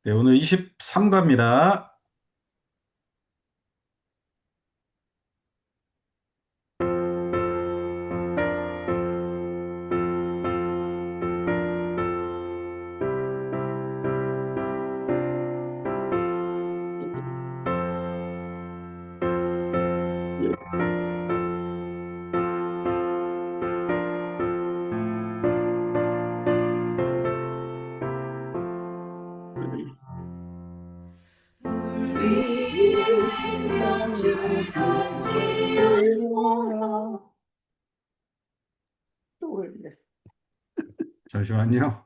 네, 오늘 23과입니다. 물 위에 생명줄 던지려 또 올래. 잠시만요.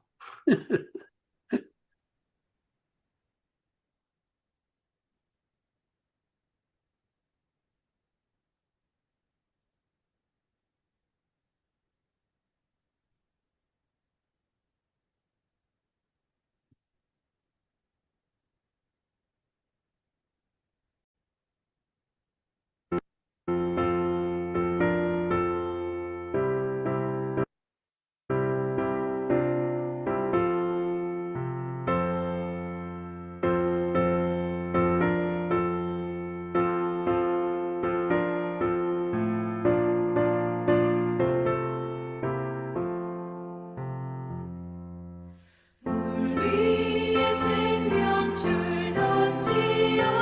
물 위에 생명줄 던지어라.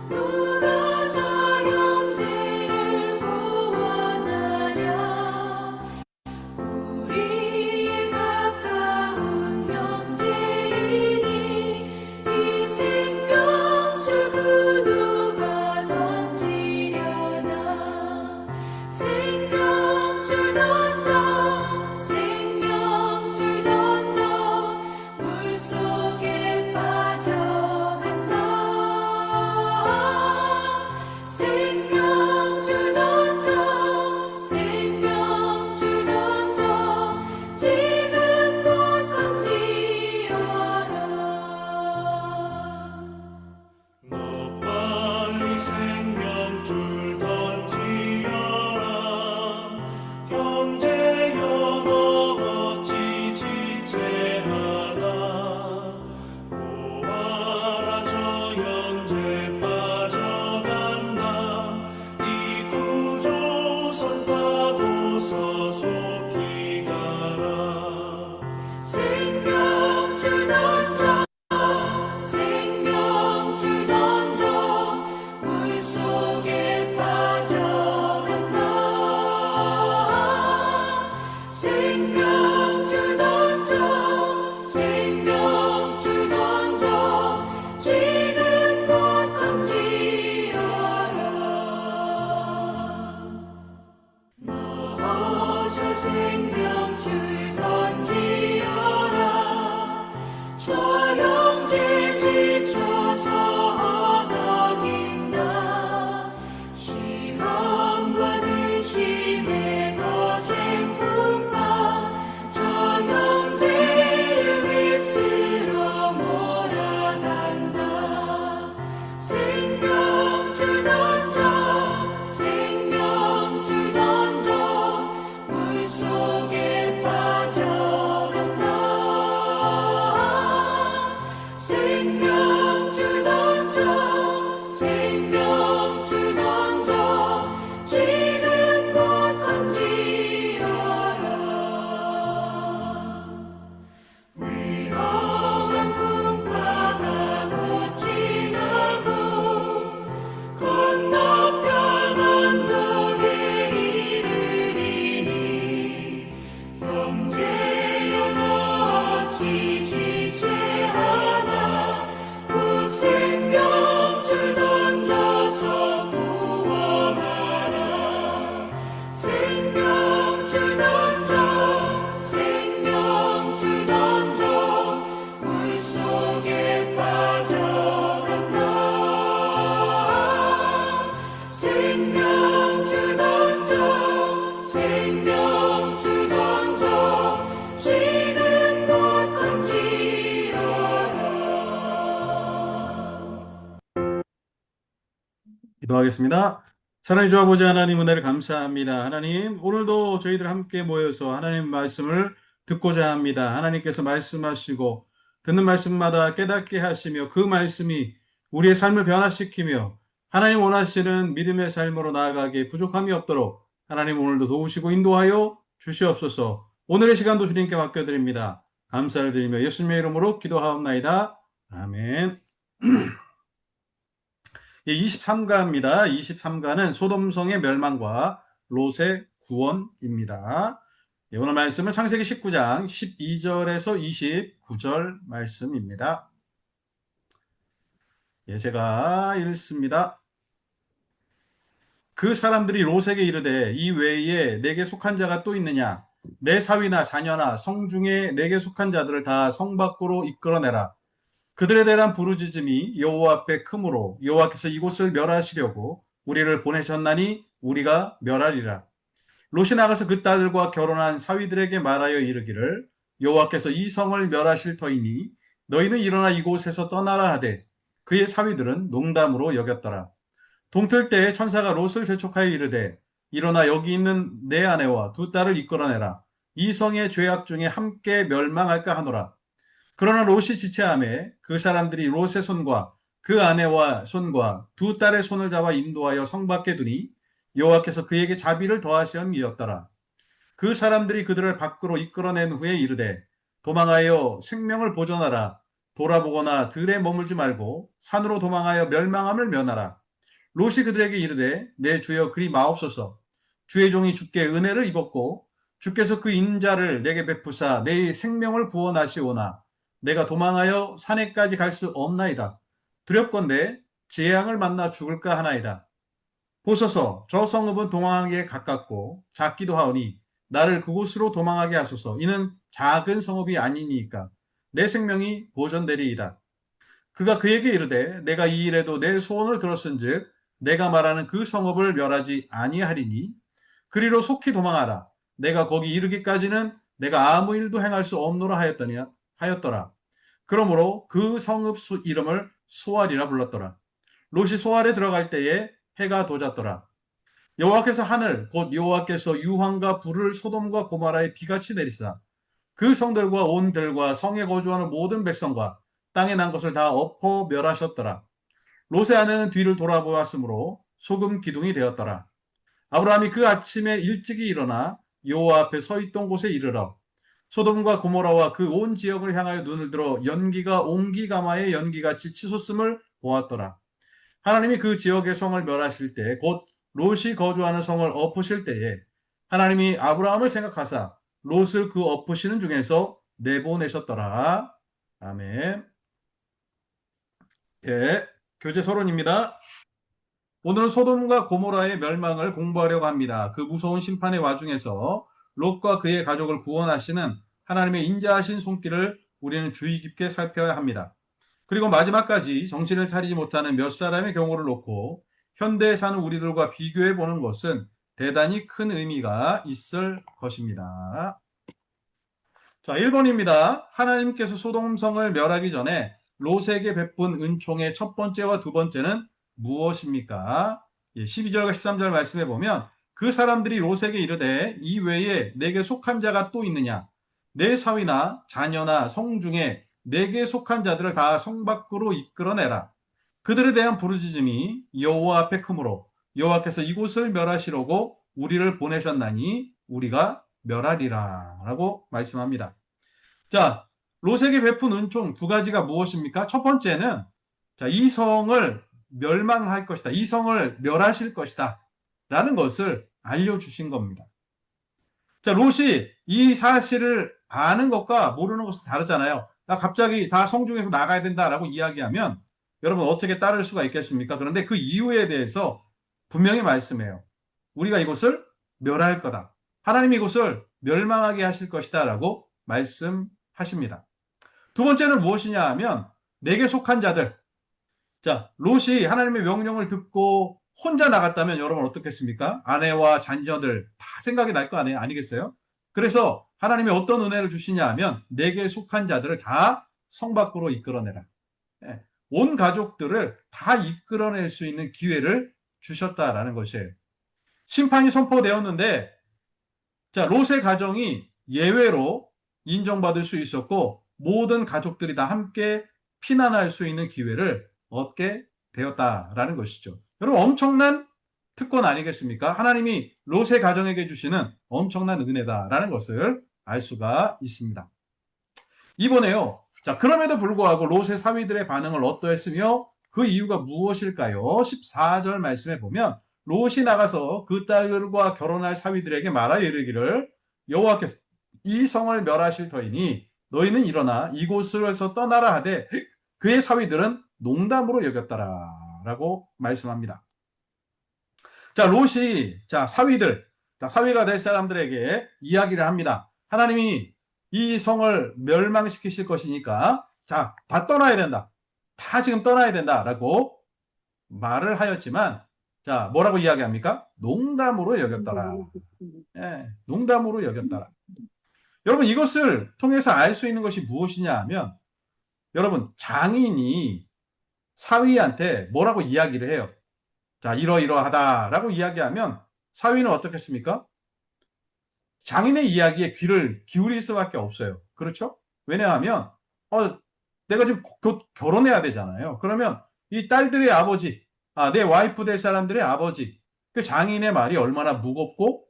누가 저 형제를 구원하랴. 우리의 가까운 형제이니 이 생명줄 그 누가 던지려나. 생명줄 던져 생명줄 던져 물속에 빠져간다. 생명줄 던져 생명줄 던져 지금 곧 던지어라. 너 빨리 생명줄 던지어라. 형제여 너 어찌 지체하나. 보아라 저 형제 빠져간다. 이 구조선 타고서 속히 가라. 생명줄 던져 생명줄 던져 물속에 빠져간다. 생명줄 던져 생명줄 던져 지금 곧 던지어라. 너 어서 생명줄 던지어라. 저 형제 지쳐서 허덕인다. 시험과 근심의 거센 풍파 저 형제를 휩쓸어 몰아간다. 생명줄 던져 생명줄 던져 물속에 빠져간다. 생명줄 던져 생명줄 던져 지금 곧 던지어라. 위험한 풍파가 곧 지나고 건너편 언덕에 이르리니 형제여 너 어찌 지체하나. 그 생명줄 던져서 구원하라. 생명줄 던져 생명줄 던져 물속에 빠져간다. 생명줄 던져 생명줄 던져 지금 곧 던지어라. 기도하겠습니다. 사랑의 주 아버지 하나님 은혜를 감사합니다. 하나님, 오늘도 저희들 함께 모여서 하나님 말씀을 듣고자 합니다. 하나님께서 말씀하시고 듣는 말씀마다 깨닫게 하시며 그 말씀이 우리의 삶을 변화시키며 하나님 원하시는 믿음의 삶으로 나아가기에 부족함이 없도록 하나님 오늘도 도우시고 인도하여 주시옵소서. 오늘의 시간도 주님께 맡겨드립니다. 감사를 드리며 예수님의 이름으로 기도하옵나이다. 아멘. 23가입니다. 23가는 소돔성의 멸망과 롯의 구원입니다. 오늘 말씀은 창세기 19장 12절에서 29절 말씀입니다. 제가 읽습니다. 그 사람들이 롯에게 이르되 이 외에 내게 속한 자가 또 있느냐? 내 사위나 자녀나 성 중에 내게 속한 자들을 다 성 밖으로 이끌어내라. 그들에 대한 부르짖음이 여호와 앞에 크므로 여호와께서 이곳을 멸하시려고 우리를 보내셨나니 우리가 멸하리라. 롯이 나가서 그 딸들과 결혼한 사위들에게 말하여 이르기를 여호와께서 이 성을 멸하실 터이니 너희는 일어나 이곳에서 떠나라 하되 그의 사위들은 농담으로 여겼더라. 동틀 때에 천사가 롯을 재촉하여 이르되 일어나 여기 있는 내 아내와 두 딸을 이끌어내라. 이 성의 죄악 중에 함께 멸망할까 하노라. 그러나 롯이 지체하매 그 사람들이 롯의 손과 그 아내와 손과 두 딸의 손을 잡아 인도하여 성 밖에 두니 여호와께서 그에게 자비를 더하시었더라. 그 사람들이 그들을 밖으로 이끌어낸 후에 이르되 도망하여 생명을 보존하라. 돌아보거나 들에 머물지 말고 산으로 도망하여 멸망함을 면하라. 롯이 그들에게 이르되 내 주여 그리 마옵소서. 주의 종이 주께 은혜를 입었고 주께서 그 인자를 내게 베푸사 내 생명을 구원하시오나 내가 도망하여 산에까지 갈 수 없나이다. 두렵건대 재앙을 만나 죽을까 하나이다. 보소서 저 성읍은 도망하기에 가깝고 작기도 하오니 나를 그곳으로 도망하게 하소서. 이는 작은 성읍이 아니니까 내 생명이 보존되리이다. 그가 그에게 이르되 내가 이 일에도 내 소원을 들었은즉 내가 말하는 그 성읍을 멸하지 아니하리니 그리로 속히 도망하라. 내가 거기 이르기까지는 내가 아무 일도 행할 수 없노라 하였더라. 그러므로 그 성읍 이름을 소알이라 불렀더라. 롯이 소알에 들어갈 때에 해가 도졌더라. 여호와께서 하늘 곧 여호와께서 유황과 불을 소돔과 고모라에 비같이 내리사 그 성들과 온 들과 성에 거주하는 모든 백성과 땅에 난 것을 다 엎어 멸하셨더라. 롯의 아내는 뒤를 돌아보았으므로 소금 기둥이 되었더라. 아브라함이 그 아침에 일찍이 일어나 여호와 앞에 서 있던 곳에 이르러 소돔과 고모라와 그 온 지역을 향하여 눈을 들어 연기가 옹기가마의 연기같이 치솟음을 보았더라. 하나님이 그 지역의 성을 멸하실 때 곧 롯이 거주하는 성을 엎으실 때에 하나님이 아브라함을 생각하사 롯을 그 엎으시는 중에서 내보내셨더라. 아멘. 교재 서론입니다. 오늘은 소돔과 고모라의 멸망을 공부하려고 합니다. 그 무서운 심판의 와중에서 롯과 그의 가족을 구원하시는 하나님의 인자하신 손길을 우리는 주의 깊게 살펴야 합니다. 그리고 마지막까지 정신을 차리지 못하는 몇 사람의 경우를 놓고 현대에 사는 우리들과 비교해 보는 것은 대단히 큰 의미가 있을 것입니다. 자, 1번입니다. 하나님께서 소돔성을 멸하기 전에 롯에게 베푼 은총의 첫 번째와 두 번째는 무엇입니까? 12절과 13절 말씀해 보면 그 사람들이 롯에게 이르되 이 외에 내게 속한 자가 또 있느냐? 내 사위나 자녀나 성 중에 내게 속한 자들을 다 성 밖으로 이끌어내라. 그들에 대한 부르짖음이 여호와 앞에 크므로 여호와께서 이곳을 멸하시려고 우리를 보내셨나니 우리가 멸하리라 라고 말씀합니다. 자, 롯에게 베푼 은총 두 가지가 무엇입니까? 첫 번째는 자, 이 성을 멸망할 것이다. 이 성을 멸하실 것이다. 라는 것을 알려주신 겁니다. 자, 롯이 이 사실을 아는 것과 모르는 것은 다르잖아요. 나 갑자기 다 성중에서 나가야 된다라고 이야기하면 여러분 어떻게 따를 수가 있겠습니까? 그런데 그 이유에 대해서 분명히 말씀해요. 우리가 이곳을 멸할 거다. 하나님이 이곳을 멸망하게 하실 것이다 라고 말씀하십니다. 두 번째는 무엇이냐 하면 내게 속한 자들. 자, 롯이 하나님의 명령을 듣고 혼자 나갔다면 여러분 어떻겠습니까? 아내와 자녀들 다 생각이 날 거 아니겠어요? 그래서 하나님이 어떤 은혜를 주시냐 하면 내게 속한 자들을 다 성 밖으로 이끌어내라. 온 가족들을 다 이끌어낼 수 있는 기회를 주셨다라는 것이에요. 심판이 선포되었는데 자, 롯의 가정이 예외로 인정받을 수 있었고 모든 가족들이 다 함께 피난할 수 있는 기회를 얻게 되었다라는 것이죠. 여러분, 엄청난 특권 아니겠습니까? 하나님이 롯의 가정에게 주시는 엄청난 은혜다라는 것을 알 수가 있습니다. 이번에요. 자, 그럼에도 불구하고 롯의 사위들의 반응을 어떠했으며 그 이유가 무엇일까요? 14절 말씀에 보면 롯이 나가서 그 딸들과 결혼할 사위들에게 말하여 이르기를 여호와께서 이 성을 멸하실 터이니 너희는 일어나 이곳에서 떠나라 하되 그의 사위들은 농담으로 여겼더라 라고 말씀합니다. 자, 롯이 사위가 될 사람들에게 이야기를 합니다. 하나님이 이 성을 멸망시키실 것이니까 자, 다 떠나야 된다. 다 지금 떠나야 된다라고 말을 하였지만 자, 뭐라고 이야기합니까? 농담으로 여겼더라. 예, 농담으로 여겼더라. 여러분, 이것을 통해서 알 수 있는 것이 무엇이냐 하면 여러분, 장인이 사위한테 뭐라고 이야기를 해요? 자, 이러이러하다라고 이야기하면 사위는 어떻겠습니까? 장인의 이야기에 귀를 기울일 수밖에 없어요. 그렇죠? 왜냐하면 내가 지금 곧 결혼해야 되잖아요. 그러면 이 딸들의 아버지, 내 와이프 될 사람들의 아버지, 그 장인의 말이 얼마나 무겁고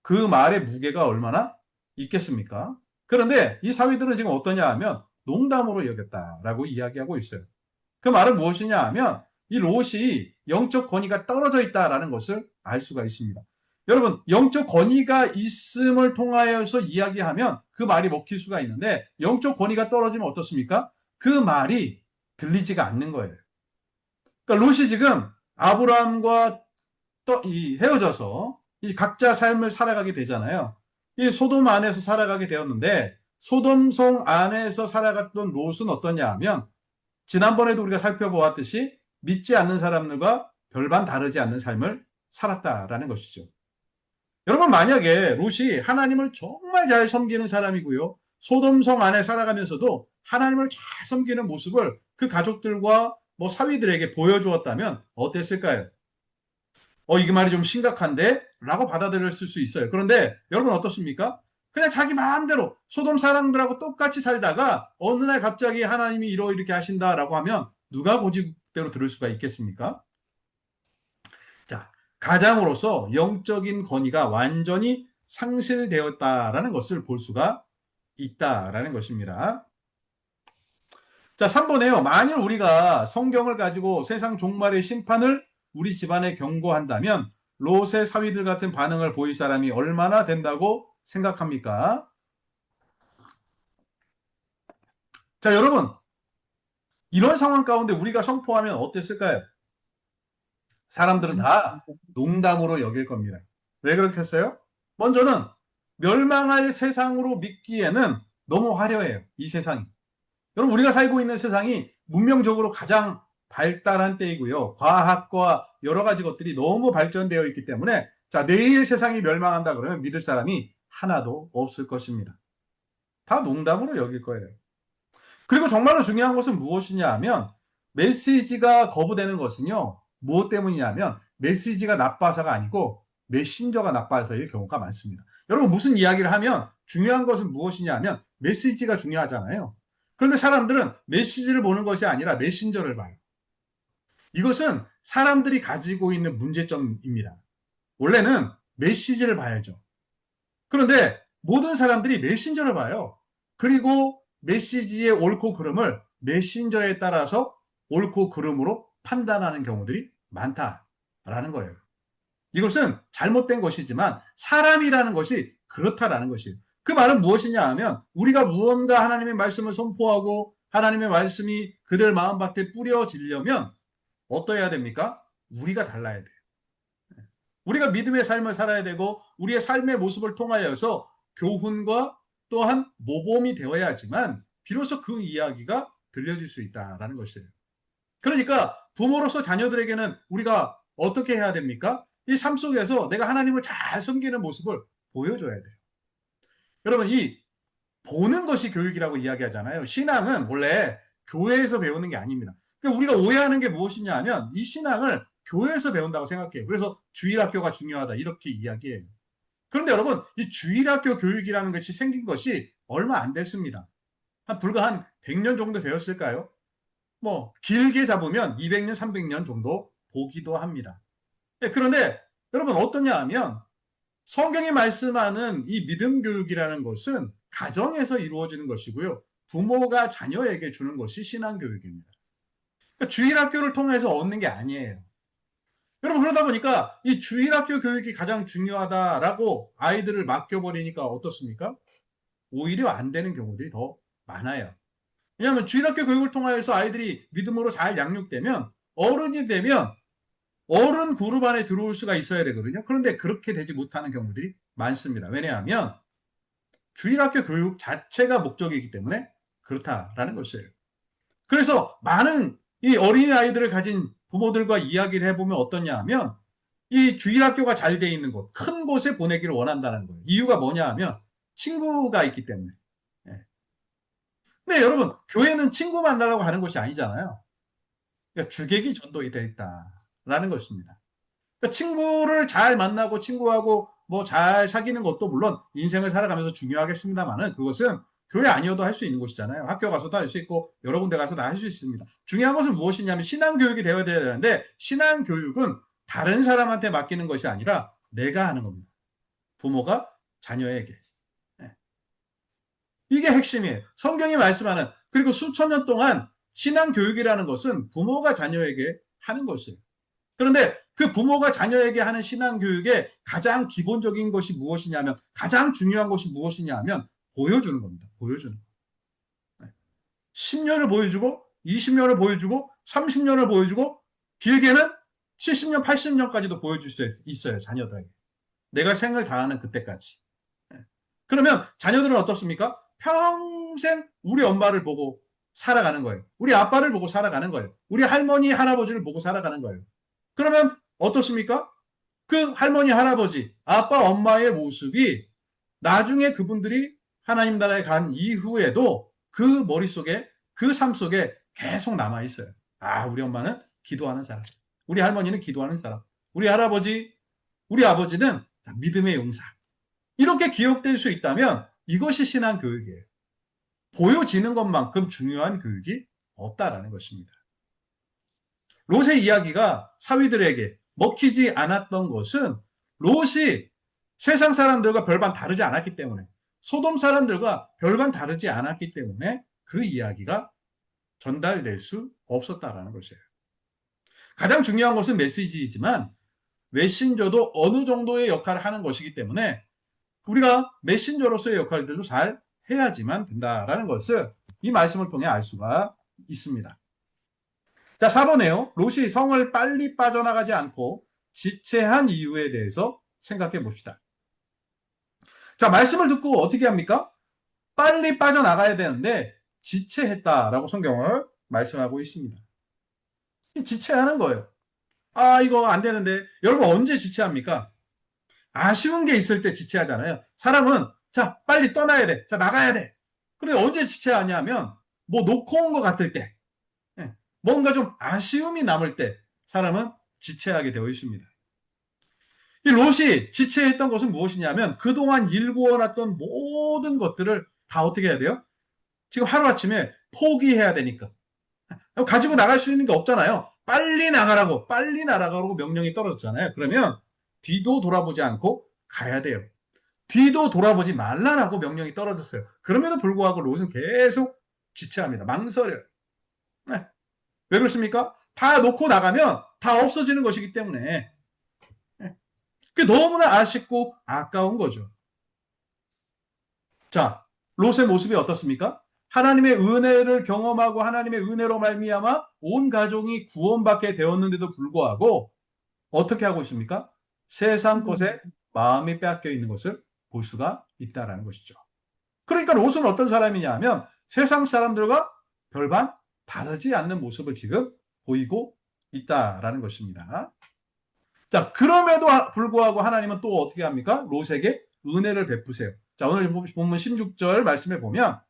그 말의 무게가 얼마나 있겠습니까? 그런데 이 사위들은 지금 어떠냐 하면 농담으로 여겼다라고 이야기하고 있어요. 그 말은 무엇이냐 하면 이 롯이 영적 권위가 떨어져 있다라는 것을 알 수가 있습니다. 여러분, 영적 권위가 있음을 통하여서 이야기하면 그 말이 먹힐 수가 있는데 영적 권위가 떨어지면 어떻습니까? 그 말이 들리지가 않는 거예요. 그러니까 롯이 지금 아브라함과 헤어져서 각자 삶을 살아가게 되잖아요. 이 소돔 안에서 살아가게 되었는데 소돔성 안에서 살아갔던 롯은 어떠냐 하면 지난번에도 우리가 살펴보았듯이 믿지 않는 사람들과 별반 다르지 않는 삶을 살았다라는 것이죠. 여러분, 만약에 롯이 하나님을 정말 잘 섬기는 사람이고요. 소돔성 안에 살아가면서도 하나님을 잘 섬기는 모습을 그 가족들과 사위들에게 보여주었다면 어땠을까요? 이게 말이 좀 심각한데? 라고 받아들였을 수 있어요. 그런데 여러분 어떻습니까? 그냥 자기 마음대로 소돔 사람들하고 똑같이 살다가 어느 날 갑자기 하나님이 이렇게 하신다라고 하면 누가 고집대로 들을 수가 있겠습니까? 자, 가장으로서 영적인 권위가 완전히 상실되었다라는 것을 볼 수가 있다라는 것입니다. 자, 3번에요. 만일 우리가 성경을 가지고 세상 종말의 심판을 우리 집안에 경고한다면 롯의 사위들 같은 반응을 보일 사람이 얼마나 된다고 생각합니까? 자, 여러분, 이런 상황 가운데 우리가 선포하면 어땠을까요? 사람들은 다 농담으로 여길 겁니다. 왜 그렇겠어요? 먼저는 멸망할 세상으로 믿기에는 너무 화려해요. 이 세상이. 여러분, 우리가 살고 있는 세상이 문명적으로 가장 발달한 때이고요. 과학과 여러 가지 것들이 너무 발전되어 있기 때문에 자, 내일 세상이 멸망한다 그러면 믿을 사람이 하나도 없을 것입니다. 다 농담으로 여길 거예요. 그리고 정말로 중요한 것은 무엇이냐 하면 메시지가 거부되는 것은요. 무엇 때문이냐면 메시지가 나빠서가 아니고 메신저가 나빠서의 경우가 많습니다. 여러분, 무슨 이야기를 하면 중요한 것은 무엇이냐 하면 메시지가 중요하잖아요. 그런데 사람들은 메시지를 보는 것이 아니라 메신저를 봐요. 이것은 사람들이 가지고 있는 문제점입니다. 원래는 메시지를 봐야죠. 그런데 모든 사람들이 메신저를 봐요. 그리고 메시지의 옳고 그름을 메신저에 따라서 옳고 그름으로 판단하는 경우들이 많다라는 거예요. 이것은 잘못된 것이지만 사람이라는 것이 그렇다라는 것이에요. 그 말은 무엇이냐 하면 우리가 무언가 하나님의 말씀을 선포하고 하나님의 말씀이 그들 마음밭에 뿌려지려면 어떠해야 됩니까? 우리가 달라야 돼요. 우리가 믿음의 삶을 살아야 되고 우리의 삶의 모습을 통하여서 교훈과 또한 모범이 되어야지만 비로소 그 이야기가 들려질 수 있다라는 것이에요. 그러니까 부모로서 자녀들에게는 우리가 어떻게 해야 됩니까? 이 삶 속에서 내가 하나님을 잘 섬기는 모습을 보여줘야 돼요. 여러분, 이 보는 것이 교육이라고 이야기하잖아요. 신앙은 원래 교회에서 배우는 게 아닙니다. 그러니까 우리가 오해하는 게 무엇이냐 하면 이 신앙을 교회에서 배운다고 생각해요. 그래서 주일학교가 중요하다 이렇게 이야기해요. 그런데 여러분, 이 주일학교 교육이라는 것이 생긴 것이 얼마 안 됐습니다. 불과 한 100년 정도 되었을까요? 뭐 길게 잡으면 200년, 300년 정도 보기도 합니다. 그런데 여러분 어떠냐 하면 성경이 말씀하는 이 믿음 교육이라는 것은 가정에서 이루어지는 것이고요. 부모가 자녀에게 주는 것이 신앙 교육입니다. 그러니까 주일학교를 통해서 얻는 게 아니에요. 여러분 그러다 보니까 이 주일학교 교육이 가장 중요하다라고 아이들을 맡겨버리니까 어떻습니까? 오히려 안 되는 경우들이 더 많아요. 왜냐하면 주일학교 교육을 통해서 아이들이 믿음으로 잘 양육되면 어른이 되면 어른 그룹 안에 들어올 수가 있어야 되거든요. 그런데 그렇게 되지 못하는 경우들이 많습니다. 왜냐하면 주일학교 교육 자체가 목적이기 때문에 그렇다라는 것이에요. 그래서 많은 이 어린아이들을 가진 부모들과 이야기를 해보면 어떠냐 하면 이 주일학교가 잘 돼 있는 곳, 큰 곳에 보내기를 원한다는 거예요. 이유가 뭐냐 하면 친구가 있기 때문에. 근데 여러분 교회는 친구 만나라고 하는 곳이 아니잖아요. 그러니까 주객이 전도이 되어 있다라는 것입니다. 그러니까 친구를 잘 만나고 친구하고 뭐 잘 사귀는 것도 물론 인생을 살아가면서 중요하겠습니다만은 그것은 교회 아니어도 할 수 있는 곳이잖아요. 학교 가서도 할 수 있고 여러 군데 가서 다 할 수 있습니다. 중요한 것은 무엇이냐면 신앙교육이 되어야 되는데 신앙교육은 다른 사람한테 맡기는 것이 아니라 내가 하는 겁니다. 부모가 자녀에게. 이게 핵심이에요. 성경이 말씀하는 그리고 수천 년 동안 신앙교육이라는 것은 부모가 자녀에게 하는 것이에요. 그런데 그 부모가 자녀에게 하는 신앙교육의 가장 기본적인 것이 무엇이냐면 가장 중요한 것이 무엇이냐면 보여주는 겁니다. 보여주는 거. 10년을 보여주고 20년을 보여주고 30년을 보여주고 길게는 70년, 80년까지도 보여줄 수 있어요. 자녀들에게. 내가 생을 다하는 그때까지. 그러면 자녀들은 어떻습니까? 평생 우리 엄마를 보고 살아가는 거예요. 우리 아빠를 보고 살아가는 거예요. 우리 할머니, 할아버지를 보고 살아가는 거예요. 그러면 어떻습니까? 그 할머니, 할아버지, 아빠, 엄마의 모습이 나중에 그분들이 하나님 나라에 간 이후에도 그 머릿속에, 그 삶 속에 계속 남아있어요. 아, 우리 엄마는 기도하는 사람. 우리 할머니는 기도하는 사람. 우리 할아버지, 우리 아버지는 믿음의 용사. 이렇게 기억될 수 있다면 이것이 신앙 교육이에요. 보여지는 것만큼 중요한 교육이 없다라는 것입니다. 롯의 이야기가 사위들에게 먹히지 않았던 것은 롯이 세상 사람들과 별반 다르지 않았기 때문에 소돔 사람들과 별반 다르지 않았기 때문에 그 이야기가 전달될 수 없었다라는 것이에요. 가장 중요한 것은 메시지이지만 메신저도 어느 정도의 역할을 하는 것이기 때문에 우리가 메신저로서의 역할들도 잘 해야지만 된다라는 것을 이 말씀을 통해 알 수가 있습니다. 자, 4번에요. 롯이 성을 빨리 빠져나가지 않고 지체한 이유에 대해서 생각해 봅시다. 자, 말씀을 듣고 어떻게 합니까? 빨리 빠져나가야 되는데 지체했다라고 성경을 말씀하고 있습니다. 지체하는 거예요. 아, 이거 안 되는데. 여러분 언제 지체합니까? 아쉬운 게 있을 때 지체하잖아요. 사람은 자, 빨리 떠나야 돼. 자, 나가야 돼. 그런데 언제 지체하냐면 뭐 놓고 온 것 같을 때, 뭔가 좀 아쉬움이 남을 때 사람은 지체하게 되어 있습니다. 이 롯이 지체했던 것은 무엇이냐면 그동안 일구어놨던 모든 것들을 다 어떻게 해야 돼요? 지금 하루아침에 포기해야 되니까. 가지고 나갈 수 있는 게 없잖아요. 빨리 나가라고 명령이 떨어졌잖아요. 그러면 뒤도 돌아보지 않고 가야 돼요. 뒤도 돌아보지 말라라고 명령이 떨어졌어요. 그럼에도 불구하고 롯은 계속 지체합니다. 망설여요. 네. 왜 그렇습니까? 다 놓고 나가면 다 없어지는 것이기 때문에. 그게 너무나 아쉽고 아까운 거죠. 자, 롯의 모습이 어떻습니까? 하나님의 은혜를 경험하고 하나님의 은혜로 말미암아 온 가족이 구원받게 되었는데도 불구하고 어떻게 하고 있습니까? 세상 것에 마음이 빼앗겨 있는 것을 볼 수가 있다는 것이죠. 그러니까 롯은 어떤 사람이냐 하면 세상 사람들과 별반 다르지 않는 모습을 지금 보이고 있다라는 것입니다. 자, 그럼에도 불구하고 하나님은 또 어떻게 합니까? 롯에게 은혜를 베푸세요. 자, 오늘 본문 16절 말씀해 보면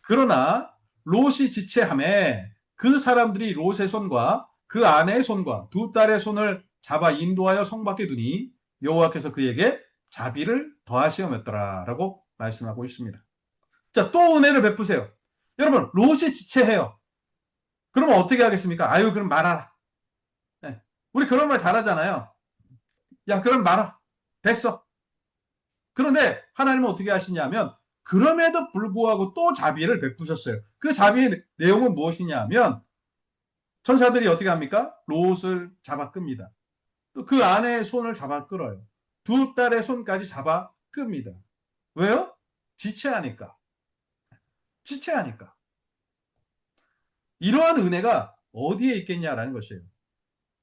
그러나 롯이 지체함에 그 사람들이 롯의 손과 그 아내의 손과 두 딸의 손을 잡아 인도하여 성 밖에 두니 여호와께서 그에게 자비를 더하시었더라라고 말씀하고 있습니다. 자, 또 은혜를 베푸세요. 여러분, 롯이 지체해요. 그러면 어떻게 하겠습니까? 아유, 그럼 말아라. 네. 우리 그런 말 잘하잖아요. 야, 그럼 말아. 됐어. 그런데 하나님은 어떻게 하시냐면, 그럼에도 불구하고 또 자비를 베푸셨어요. 그 자비의 내용은 무엇이냐면, 천사들이 어떻게 합니까? 롯을 잡아 끕니다. 또 그 아내의 손을 잡아 끌어요. 두 딸의 손까지 잡아 끕니다. 왜요? 지체하니까. 지체하니까. 이러한 은혜가 어디에 있겠냐라는 것이에요.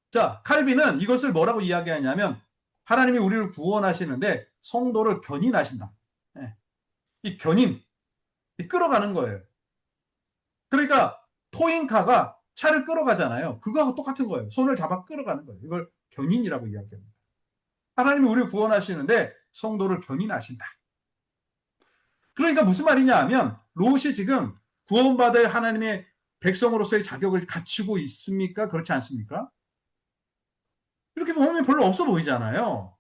자, 칼빈은 이것을 뭐라고 이야기하냐면, 하나님이 우리를 구원하시는데 성도를 견인하신다. 예. 이 견인, 이 끌어가는 거예요. 그러니까 토잉카가 차를 끌어가잖아요. 그거하고 똑같은 거예요. 손을 잡아 끌어가는 거예요. 이걸 견인이라고 이야기합니다. 하나님이 우리를 구원하시는데 성도를 견인하신다. 그러니까 무슨 말이냐 하면, 롯이 지금 구원받을 하나님의 백성으로서의 자격을 갖추고 있습니까? 그렇지 않습니까? 이렇게 보면 별로 없어 보이잖아요.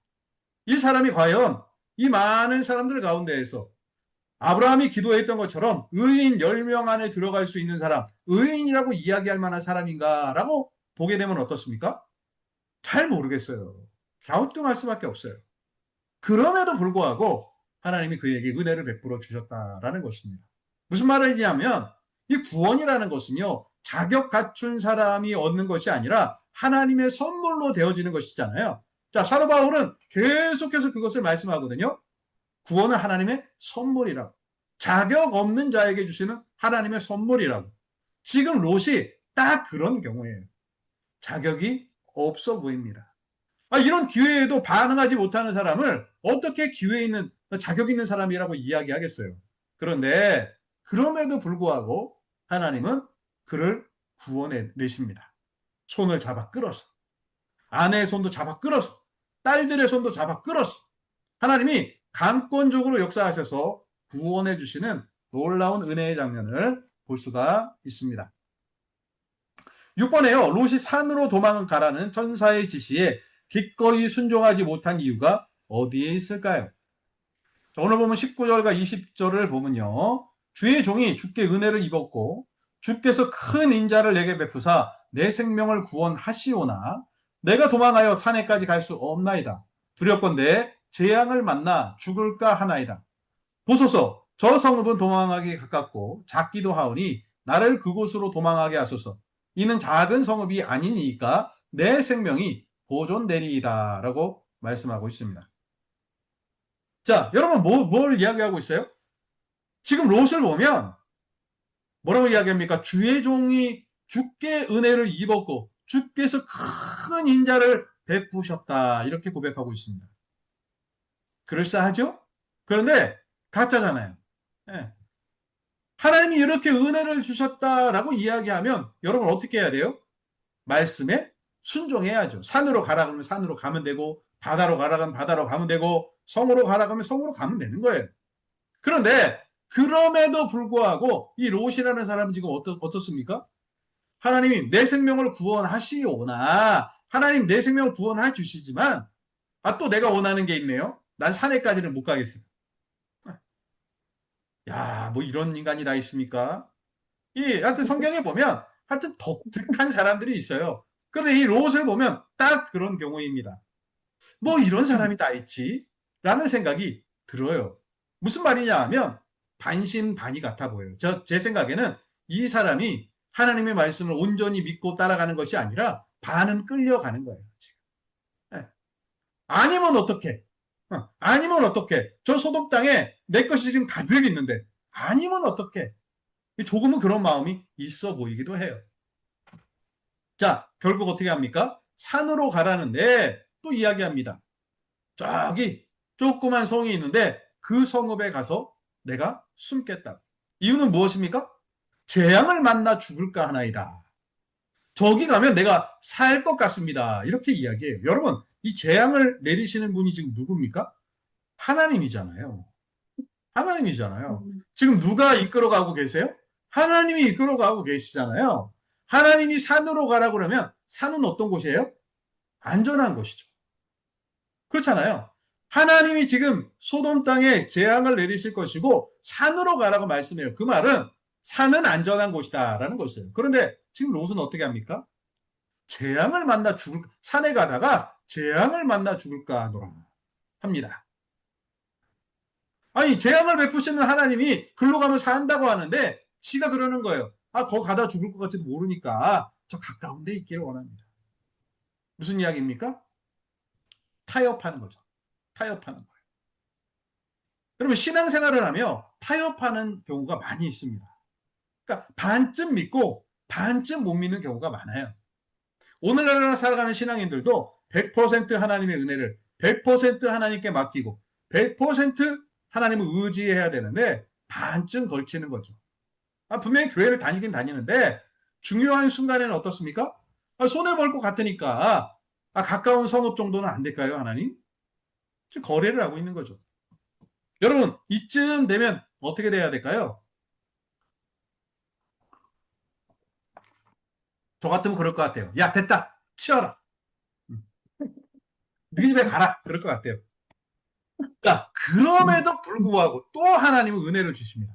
이 사람이 과연 이 많은 사람들 가운데에서 아브라함이 기도했던 것처럼 의인 10명 안에 들어갈 수 있는 사람, 의인이라고 이야기할 만한 사람인가라고 보게 되면 어떻습니까? 잘 모르겠어요. 갸우뚱할 수밖에 없어요. 그럼에도 불구하고 하나님이 그에게 은혜를 베풀어 주셨다라는 것입니다. 무슨 말이냐면, 이 구원이라는 것은요, 자격 갖춘 사람이 얻는 것이 아니라 하나님의 선물로 되어지는 것이잖아요. 자, 사도 바울은 계속해서 그것을 말씀하거든요. 구원은 하나님의 선물이라고. 자격 없는 자에게 주시는 하나님의 선물이라고. 지금 롯이 딱 그런 경우예요. 자격이 없어 보입니다. 이런 기회에도 반응하지 못하는 사람을 어떻게 기회 있는, 자격 있는 사람이라고 이야기하겠어요. 그런데 그럼에도 불구하고 하나님은 그를 구원해 내십니다. 손을 잡아 끌어서, 아내의 손도 잡아 끌어서, 딸들의 손도 잡아 끌어서 하나님이 강권적으로 역사하셔서 구원해 주시는 놀라운 은혜의 장면을 볼 수가 있습니다. 6번에요. 롯이 산으로 도망가라는 천사의 지시에 기꺼이 순종하지 못한 이유가 어디에 있을까요? 자, 오늘 보면 19절과 20절을 보면요. 주의 종이 주께 은혜를 입었고 주께서 큰 인자를 내게 베푸사 내 생명을 구원하시오나 내가 도망하여 산에까지 갈 수 없나이다. 두렵건대 재앙을 만나 죽을까 하나이다. 보소서, 저 성읍은 도망하기 가깝고 작기도 하오니 나를 그곳으로 도망하게 하소서. 이는 작은 성읍이 아니니까 내 생명이 보존되리이다 라고 말씀하고 있습니다. 자, 여러분 뭘 이야기하고 있어요? 지금 롯을 보면 뭐라고 이야기합니까? 주의 종이 주께 은혜를 입었고 주께서 큰 인자를 베푸셨다 이렇게 고백하고 있습니다. 그럴싸하죠? 그런데 가짜잖아요. 네. 하나님이 이렇게 은혜를 주셨다라고 이야기하면 여러분 어떻게 해야 돼요? 말씀에 순종해야죠. 산으로 가라 그러면 산으로 가면 되고, 바다로 가라 그러면 바다로 가면 되고, 성으로 가라 그러면 성으로 가면 되는 거예요. 그런데 그럼에도 불구하고 이 롯이라는 사람은 지금 어떻습니까? 하나님이 내 생명을 구원하시오나, 하나님 내 생명을 구원해 주시지만 또 내가 원하는 게 있네요. 난 산에까지는 못 가겠어요. 야, 뭐 이런 인간이 다 있습니까? 하여튼 성경에 보면 하여튼 독특한 사람들이 있어요. 그런데 이 롯을 보면 딱 그런 경우입니다. 뭐 이런 사람이 다 있지? 라는 생각이 들어요. 무슨 말이냐 하면 반신반의 같아 보여요. 제 생각에는 이 사람이 하나님의 말씀을 온전히 믿고 따라가는 것이 아니라 반은 끌려가는 거예요. 네. 아니면 어떻게? 아니면 어떻게? 저 소돔 땅에 내 것이 지금 가득 있는데 아니면 어떻게? 조금은 그런 마음이 있어 보이기도 해요. 자, 결국 어떻게 합니까? 산으로 가라는데 또 이야기합니다. 저기 조그만 성이 있는데 그 성읍에 가서 내가 숨겠다. 이유는 무엇입니까? 재앙을 만나 죽을까 하나이다. 저기 가면 내가 살 것 같습니다. 이렇게 이야기해요. 여러분, 이 재앙을 내리시는 분이 지금 누굽니까? 하나님이잖아요. 하나님이잖아요. 지금 누가 이끌어가고 계세요? 하나님이 이끌어가고 계시잖아요. 하나님이 산으로 가라 그러면 산은 어떤 곳이에요? 안전한 곳이죠. 그렇잖아요. 하나님이 지금 소돔 땅에 재앙을 내리실 것이고 산으로 가라고 말씀해요. 그 말은 산은 안전한 곳이다라는 것이에요. 그런데 지금 롯은 어떻게 합니까? 재앙을 만나 죽을, 산에 가다가 재앙을 만나 죽을까 하노라 합니다. 아니, 재앙을 베푸시는 하나님이 글로 가면 산다고 하는데 지가 그러는 거예요. 아, 거기 가다 죽을 것 같지도 모르니까 저 가까운 데 있기를 원합니다. 무슨 이야기입니까? 타협하는 거죠. 타협하는 거예요. 그러면 신앙생활을 하며 타협하는 경우가 많이 있습니다. 그러니까 반쯤 믿고 반쯤 못 믿는 경우가 많아요. 오늘날 살아가는 신앙인들도 100% 하나님의 은혜를 100% 하나님께 맡기고 100% 하나님을 의지해야 되는데 반쯤 걸치는 거죠. 분명히 교회를 다니긴 다니는데 중요한 순간에는 어떻습니까? 손해볼 것 같으니까 가까운 성읍 정도는 안 될까요, 하나님? 지금 거래를 하고 있는 거죠. 여러분, 이쯤 되면 어떻게 돼야 될까요? 저 같으면 그럴 것 같아요. 야, 됐다. 치워라. 네 집에 가라. 그럴 것 같아요. 자, 그럼에도 불구하고 또 하나님은 은혜를 주십니다.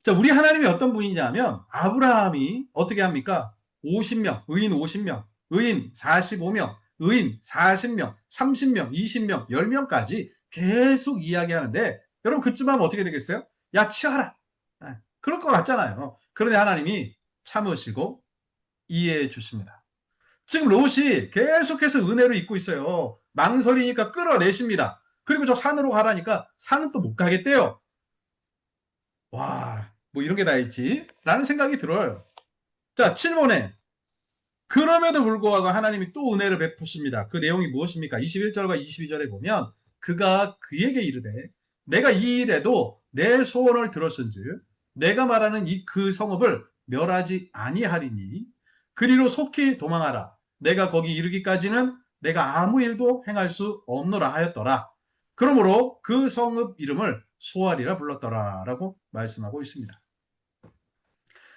자, 우리 하나님이 어떤 분이냐면 아브라함이 어떻게 합니까? 50명, 의인 50명, 의인 45명, 의인 40명, 30명, 20명, 10명까지 계속 이야기하는데 여러분 그쯤 하면 어떻게 되겠어요? 야, 치워라. 그럴 것 같잖아요. 그런데 하나님이 참으시고 이해해 주십니다. 지금 롯이 계속해서 은혜를 입고 있어요. 망설이니까 끌어내십니다. 그리고 저 산으로 가라니까 산은 또 못 가겠대요. 와, 뭐 이런 게 다 있지? 라는 생각이 들어요. 자, 7번에 그럼에도 불구하고 하나님이 또 은혜를 베푸십니다. 그 내용이 무엇입니까? 21절과 22절에 보면 그가 그에게 이르되 내가 이 일에도 내 소원을 들었은즉 내가 말하는 이 그 성읍을 멸하지 아니하리니 그리로 속히 도망하라. 내가 거기 이르기까지는 내가 아무 일도 행할 수 없노라 하였더라. 그러므로 그 성읍 이름을 소알이라 불렀더라 라고 말씀하고 있습니다.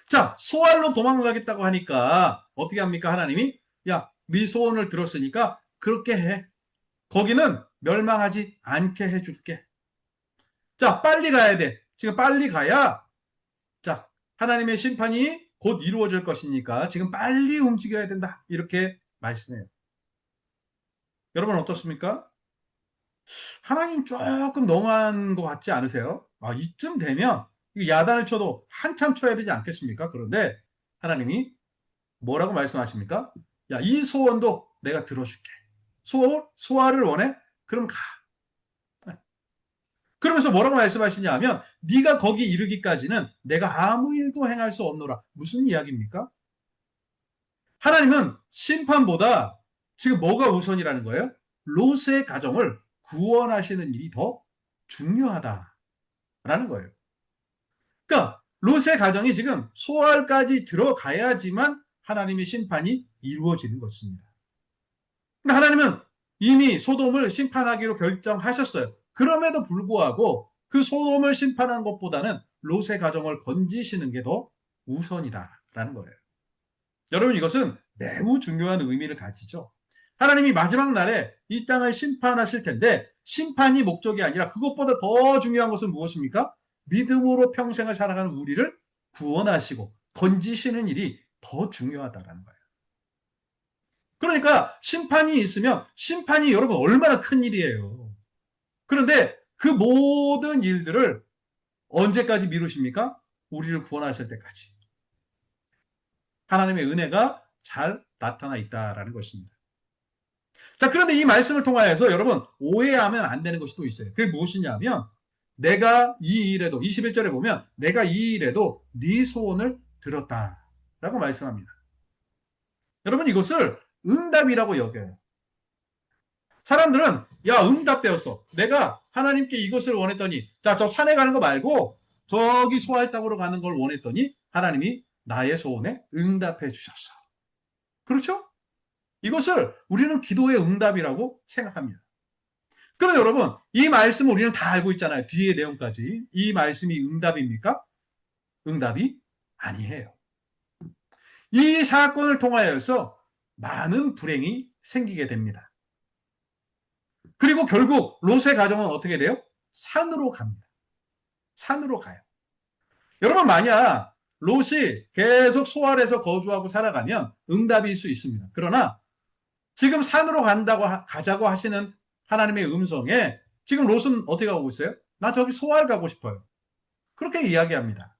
자, 소알로 도망가겠다고 하니까 어떻게 합니까? 하나님이 야, 네 소원을 들었으니까 그렇게 해. 거기는 멸망하지 않게 해줄게. 자, 빨리 가야 돼. 지금 빨리 가야 자, 하나님의 심판이 곧 이루어질 것이니까 지금 빨리 움직여야 된다. 이렇게 말씀해요. 여러분 어떻습니까? 하나님 조금 너무한 것 같지 않으세요? 이쯤 되면 야단을 쳐도 한참 쳐야 되지 않겠습니까? 그런데 하나님이 뭐라고 말씀하십니까? 야, 이 소원도 내가 들어줄게. 소화를 원해? 그럼 가. 그러면서 뭐라고 말씀하시냐 하면 네가 거기 이르기까지는 내가 아무 일도 행할 수 없노라. 무슨 이야기입니까? 하나님은 심판보다 지금 뭐가 우선이라는 거예요? 롯의 가정을 구원하시는 일이 더 중요하다라는 거예요. 그러니까 롯의 가정이 지금 소알까지 들어가야지만 하나님의 심판이 이루어지는 것입니다. 그러니까 하나님은 이미 소돔을 심판하기로 결정하셨어요. 그럼에도 불구하고 그 소돔을 심판한 것보다는 롯의 가정을 건지시는 게 더 우선이다라는 거예요. 여러분 이것은 매우 중요한 의미를 가지죠. 하나님이 마지막 날에 이 땅을 심판하실 텐데 심판이 목적이 아니라 그것보다 더 중요한 것은 무엇입니까? 믿음으로 평생을 살아가는 우리를 구원하시고 건지시는 일이 더 중요하다는 거예요. 그러니까 심판이 있으면 심판이 여러분 얼마나 큰 일이에요. 그런데 그 모든 일들을 언제까지 미루십니까? 우리를 구원하실 때까지. 하나님의 은혜가 잘 나타나 있다라는 것입니다. 자, 그런데 이 말씀을 통하여서 여러분 오해하면 안 되는 것이 또 있어요. 그게 무엇이냐면 내가 이 일에도 21절에 보면 내가 이 일에도 네 소원을 들었다라고 말씀합니다. 여러분 이것을 응답이라고 여겨요. 사람들은 야 응답되었어. 내가 하나님께 이것을 원했더니 자, 저 산에 가는 거 말고 저기 소알 땅으로 가는 걸 원했더니 하나님이 나의 소원에 응답해 주셨어. 그렇죠? 이것을 우리는 기도의 응답이라고 생각합니다. 그런데 여러분 이 말씀을 우리는 다 알고 있잖아요. 뒤의 내용까지. 이 말씀이 응답입니까? 응답이 아니에요. 이 사건을 통하여서 많은 불행이 생기게 됩니다. 그리고 결국 롯의 가정은 어떻게 돼요? 산으로 갑니다. 산으로 가요. 여러분, 만약 롯이 계속 소알에서 거주하고 살아가면 응답일 수 있습니다. 그러나 지금 산으로 가자고 하시는 하나님의 음성에 지금 롯은 어떻게 가고 있어요? 나 저기 소알 가고 싶어요. 그렇게 이야기합니다.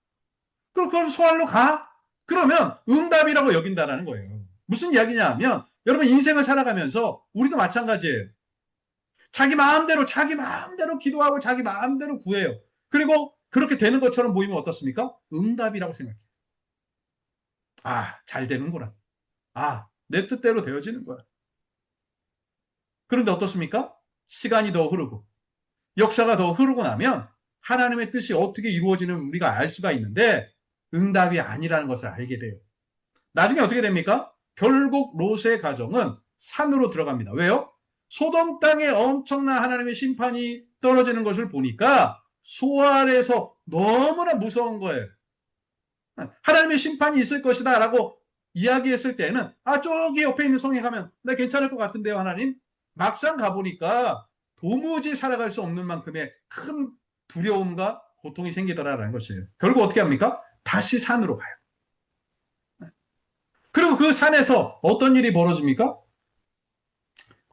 그럼 소알로 가? 그러면 응답이라고 여긴다는 거예요. 무슨 이야기냐 하면 여러분, 인생을 살아가면서 우리도 마찬가지예요. 자기 마음대로 기도하고 자기 마음대로 구해요. 그리고 그렇게 되는 것처럼 보이면 어떻습니까? 응답이라고 생각해요. 아, 잘 되는구나. 아, 내 뜻대로 되어지는 거야. 그런데 어떻습니까? 시간이 더 흐르고 역사가 더 흐르고 나면 하나님의 뜻이 어떻게 이루어지는 우리가 알 수가 있는데 응답이 아니라는 것을 알게 돼요. 나중에 어떻게 됩니까? 결국 롯의 가정은 산으로 들어갑니다. 왜요? 소돔 땅에 엄청난 하나님의 심판이 떨어지는 것을 보니까 소알에서 너무나 무서운 거예요. 하나님의 심판이 있을 것이다 라고 이야기했을 때는 저기 옆에 있는 성에 가면 나 괜찮을 것 같은데요, 하나님. 막상 가보니까 도무지 살아갈 수 없는 만큼의 큰 두려움과 고통이 생기더라라는 것이에요. 결국 어떻게 합니까? 다시 산으로 가요. 그리고 그 산에서 어떤 일이 벌어집니까?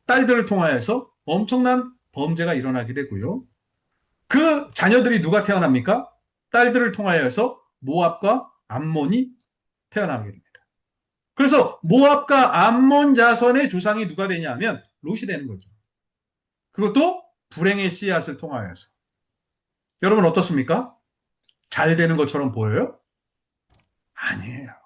딸들을 통하여서 엄청난 범죄가 일어나게 되고요. 그 자녀들이 누가 태어납니까? 딸들을 통하여서 모압과 암몬이 태어나게 됩니다. 그래서 모압과 암몬 자손의 조상이 누가 되냐면 롯이 되는 거죠. 그것도 불행의 씨앗을 통하여서. 여러분 어떻습니까? 잘 되는 것처럼 보여요? 아니에요.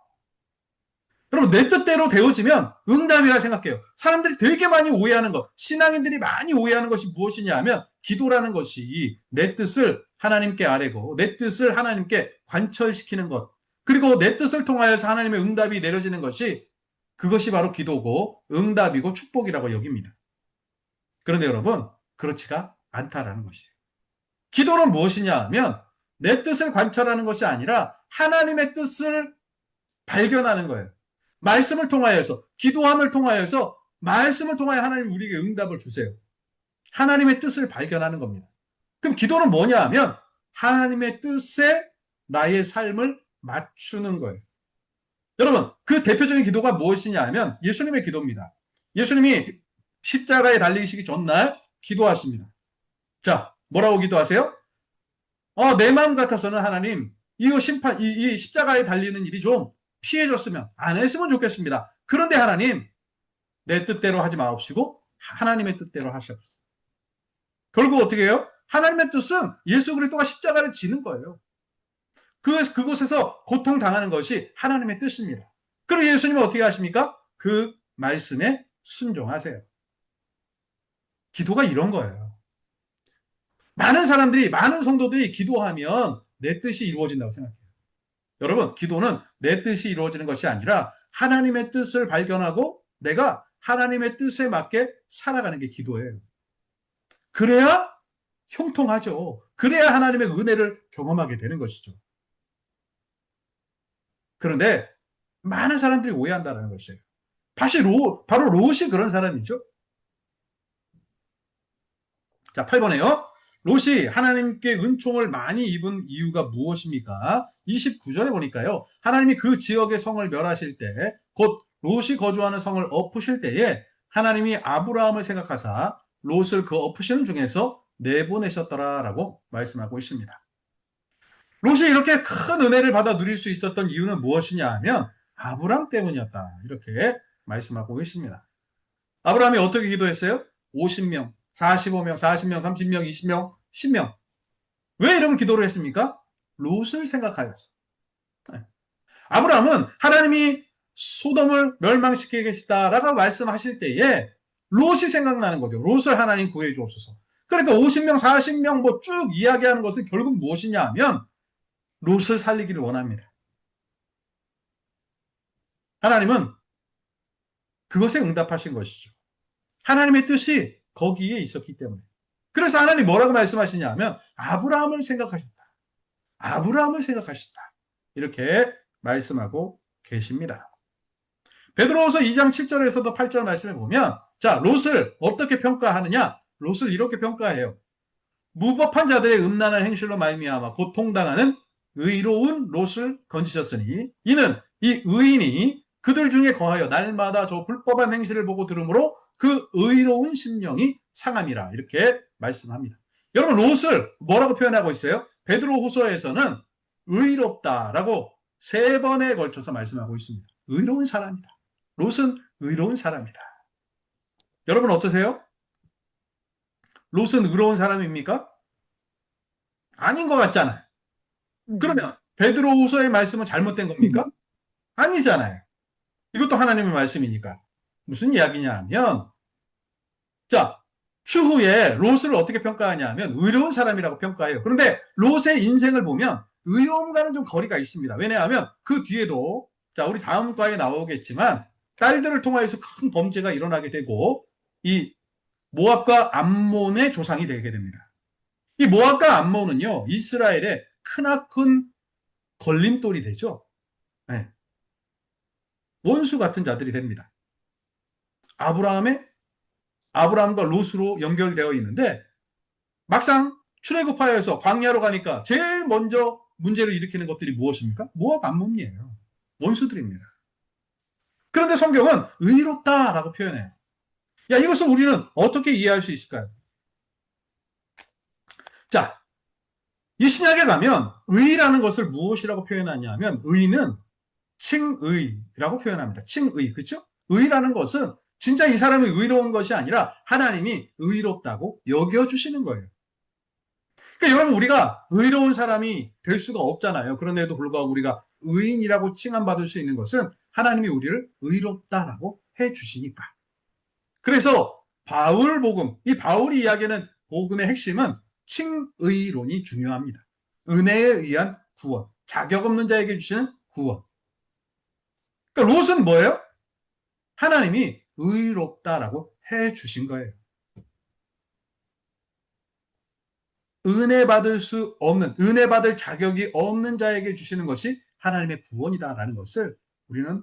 여러분, 내 뜻대로 되어지면 응답이라 생각해요. 사람들이 되게 많이 오해하는 것, 신앙인들이 많이 오해하는 것이 무엇이냐 하면 기도라는 것이 내 뜻을 하나님께 아뢰고 내 뜻을 하나님께 관철시키는 것, 그리고 내 뜻을 통하여서 하나님의 응답이 내려지는 것이, 그것이 바로 기도고 응답이고 축복이라고 여깁니다. 그런데 여러분, 그렇지가 않다라는 것이에요. 기도는 무엇이냐 하면 내 뜻을 관철하는 것이 아니라 하나님의 뜻을 발견하는 거예요. 말씀을 통하여서, 기도함을 통하여서, 말씀을 통하여 하나님 우리에게 응답을 주세요. 하나님의 뜻을 발견하는 겁니다. 그럼 기도는 뭐냐 하면 하나님의 뜻에 나의 삶을 맞추는 거예요. 여러분, 그 대표적인 기도가 무엇이냐 하면 예수님의 기도입니다. 예수님이 십자가에 달리시기 전날 기도하십니다. 자, 뭐라고 기도하세요? 내 마음 같아서는 하나님, 이 십자가에 달리는 일이 좀 피해줬으면, 안 했으면 좋겠습니다. 그런데 하나님, 내 뜻대로 하지 마옵시고 하나님의 뜻대로 하시옵소서. 결국 어떻게 해요? 하나님의 뜻은 예수 그리스도가 십자가를 지는 거예요. 그곳에서 고통당하는 것이 하나님의 뜻입니다. 그리고 예수님은 어떻게 하십니까? 그 말씀에 순종하세요. 기도가 이런 거예요. 많은 사람들이, 많은 성도들이 기도하면 내 뜻이 이루어진다고 생각해요. 여러분, 기도는 내 뜻이 이루어지는 것이 아니라 하나님의 뜻을 발견하고 내가 하나님의 뜻에 맞게 살아가는 게 기도예요. 그래야 형통하죠. 그래야 하나님의 은혜를 경험하게 되는 것이죠. 그런데 많은 사람들이 오해한다는 것이에요. 바로 롯이 그런 사람이죠. 자, 8번에요. 롯이 하나님께 은총을 많이 입은 이유가 무엇입니까? 29절에 보니까요. 하나님이 그 지역의 성을 멸하실 때, 곧 롯이 거주하는 성을 엎으실 때에 하나님이 아브라함을 생각하사 롯을 그 엎으시는 중에서 내보내셨더라라고 말씀하고 있습니다. 롯이 이렇게 큰 은혜를 받아 누릴 수 있었던 이유는 무엇이냐 하면 아브라함 때문이었다. 이렇게 말씀하고 있습니다. 아브라함이 어떻게 기도했어요? 50명, 45명, 40명, 30명, 20명, 10명. 왜 이런 기도를 했습니까? 롯을 생각하여서. 아브라함은 하나님이 소돔을 멸망시키겠다라고 말씀하실 때에 롯이 생각나는 거죠. 롯을 하나님 구해 주옵소서. 그러니까 50명, 40명 뭐 쭉 이야기하는 것은 결국 무엇이냐 하면 롯을 살리기를 원합니다. 하나님은 그것에 응답하신 것이죠. 하나님의 뜻이 거기에 있었기 때문에. 그래서 하나님 뭐라고 말씀하시냐 하면 아브라함을 생각하셨다. 아브라함을 생각하셨다. 이렇게 말씀하고 계십니다. 베드로후서 2장 7절에서도 8절 말씀을 보면, 자, 롯을 어떻게 평가하느냐? 롯을 이렇게 평가해요. 무법한 자들의 음란한 행실로 말미암아 고통당하는 의로운 롯을 건지셨으니 이는 이 의인이 그들 중에 거하여 날마다 저 불법한 행실을 보고 들으므로 그 의로운 심령이 상함이라 이렇게 말씀합니다. 여러분 롯을 뭐라고 표현하고 있어요? 베드로후서에서는 의롭다라고 3번에 걸쳐서 말씀하고 있습니다. 의로운 사람이다. 롯은 의로운 사람이다. 여러분 어떠세요? 롯은 의로운 사람입니까? 아닌 것 같잖아요. 그러면 베드로후서의 말씀은 잘못된 겁니까? 아니잖아요. 이것도 하나님의 말씀이니까. 무슨 이야기냐 하면 자, 추후에 롯을 어떻게 평가하냐 하면 의로운 사람이라고 평가해요. 그런데 롯의 인생을 보면 의로움과는 좀 거리가 있습니다. 왜냐하면 그 뒤에도 자, 우리 다음 과에 나오겠지만 딸들을 통하여서 큰 범죄가 일어나게 되고 이 모압과 암몬의 조상이 되게 됩니다. 이 모압과 암몬은요, 이스라엘의 크나큰 걸림돌이 되죠. 네. 원수 같은 자들이 됩니다. 아브라함과 롯으로 연결되어 있는데 막상 출애굽하여서 광야로 가니까 제일 먼저 문제를 일으키는 것들이 무엇입니까? 모압 암몬이에요. 원수들입니다. 그런데 성경은 의롭다라고 표현해요. 야, 이것을 우리는 어떻게 이해할 수 있을까요? 자, 이 신약에 가면 의라는 것을 무엇이라고 표현하냐 하면 의는 칭의라고 표현합니다. 칭의, 그렇죠? 의라는 것은 진짜 이 사람이 의로운 것이 아니라 하나님이 의롭다고 여겨주시는 거예요. 그러니까 여러분 우리가 의로운 사람이 될 수가 없잖아요. 그런데도 불구하고 우리가 의인이라고 칭함받을 수 있는 것은 하나님이 우리를 의롭다라고 해주시니까. 그래서 바울복음, 이 바울이 이야기하는 복음의 핵심은 칭의론이 중요합니다. 은혜에 의한 구원, 자격 없는 자에게 주시는 구원. 그러니까 롯은 뭐예요? 하나님이 의롭다라고 해주신 거예요. 은혜 받을 수 없는, 은혜 받을 자격이 없는 자에게 주시는 것이 하나님의 구원이다라는 것을 우리는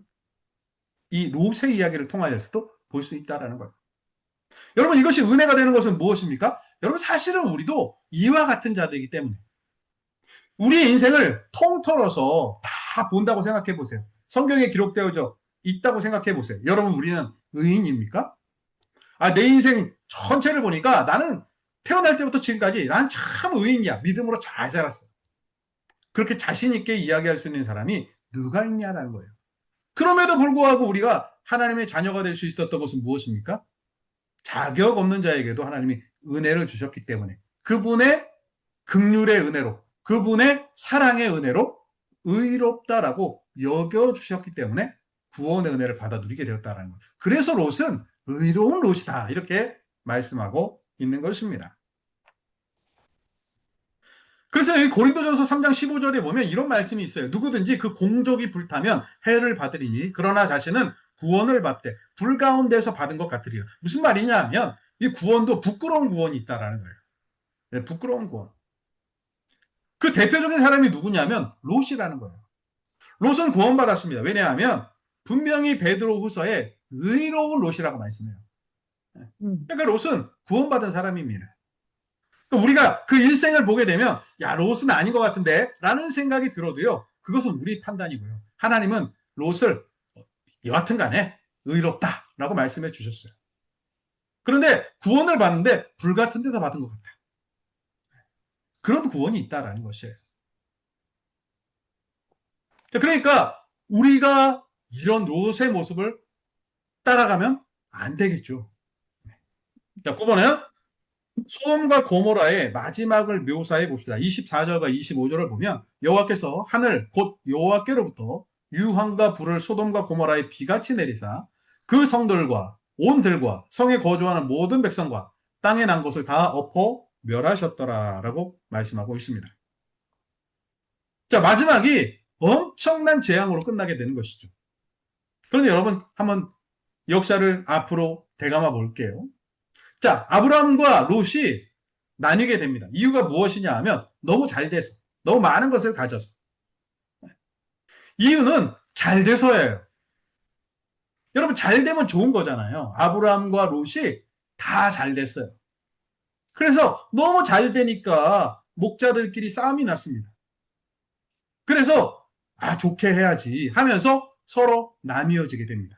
이 롯의 이야기를 통하여서도 볼 수 있다라는 거예요. 여러분 이것이 은혜가 되는 것은 무엇입니까? 여러분 사실은 우리도 이와 같은 자들이기 때문에 우리의 인생을 통틀어서 다 본다고 생각해 보세요. 성경에 기록되어져 있다고 생각해 보세요. 여러분 우리는 의인입니까? 아, 내 인생 전체를 보니까 나는 태어날 때부터 지금까지 난 참 의인이야. 믿음으로 잘 살았어. 그렇게 자신 있게 이야기할 수 있는 사람이 누가 있냐라는 거예요. 그럼에도 불구하고 우리가 하나님의 자녀가 될 수 있었던 것은 무엇입니까? 자격 없는 자에게도 하나님이 은혜를 주셨기 때문에 그분의 긍휼의 은혜로 그분의 사랑의 은혜로 의롭다라고 여겨주셨기 때문에 구원의 은혜를 받아 누리게 되었다는 거예요. 그래서 롯은 의로운 롯이다 이렇게 말씀하고 있는 것입니다. 그래서 여기 고린도전서 3장 15절에 보면 이런 말씀이 있어요. 누구든지 그 공적이 불타면 해를 받으리니 그러나 자신은 구원을 받되 불 가운데서 받은 것 같으리요. 무슨 말이냐 하면 이 구원도 부끄러운 구원이 있다라는 거예요. 네, 부끄러운 구원. 그 대표적인 사람이 누구냐면 롯이라는 거예요. 롯은 구원받았습니다. 왜냐하면 분명히 베드로후서에 의로운 롯이라고 말씀해요. 그러니까 롯은 구원받은 사람입니다. 우리가 그 일생을 보게 되면 야 롯은 아닌 것 같은데 라는 생각이 들어도요. 그것은 우리 판단이고요. 하나님은 롯을 여하튼 간에 의롭다라고 말씀해 주셨어요. 그런데 구원을 받는데 불같은 데서 받은 것 같아요. 그런 구원이 있다라는 것이에요. 그러니까 우리가 이런 롯의 모습을 따라가면 안 되겠죠. 자, 9번은 소돔과 고모라의 마지막을 묘사해 봅시다. 24절과 25절을 보면 여호와께서 하늘 곧 여호와께로부터 유황과 불을 소돔과 고모라에 비같이 내리사 그 성들과 온 들과 성에 거주하는 모든 백성과 땅에 난 것을 다 엎어 멸하셨더라라고 말씀하고 있습니다. 자, 마지막이 엄청난 재앙으로 끝나게 되는 것이죠. 그런데 여러분 한번 역사를 앞으로 되감아 볼게요. 자, 아브라함과 롯이 나뉘게 됩니다. 이유가 무엇이냐 하면 너무 잘 돼서, 너무 많은 것을 가졌어. 이유는 잘 돼서예요. 여러분 잘 되면 좋은 거잖아요. 아브라함과 롯이 다 잘 됐어요. 그래서 너무 잘 되니까 목자들끼리 싸움이 났습니다. 그래서 좋게 해야지 하면서 서로 나뉘어지게 됩니다.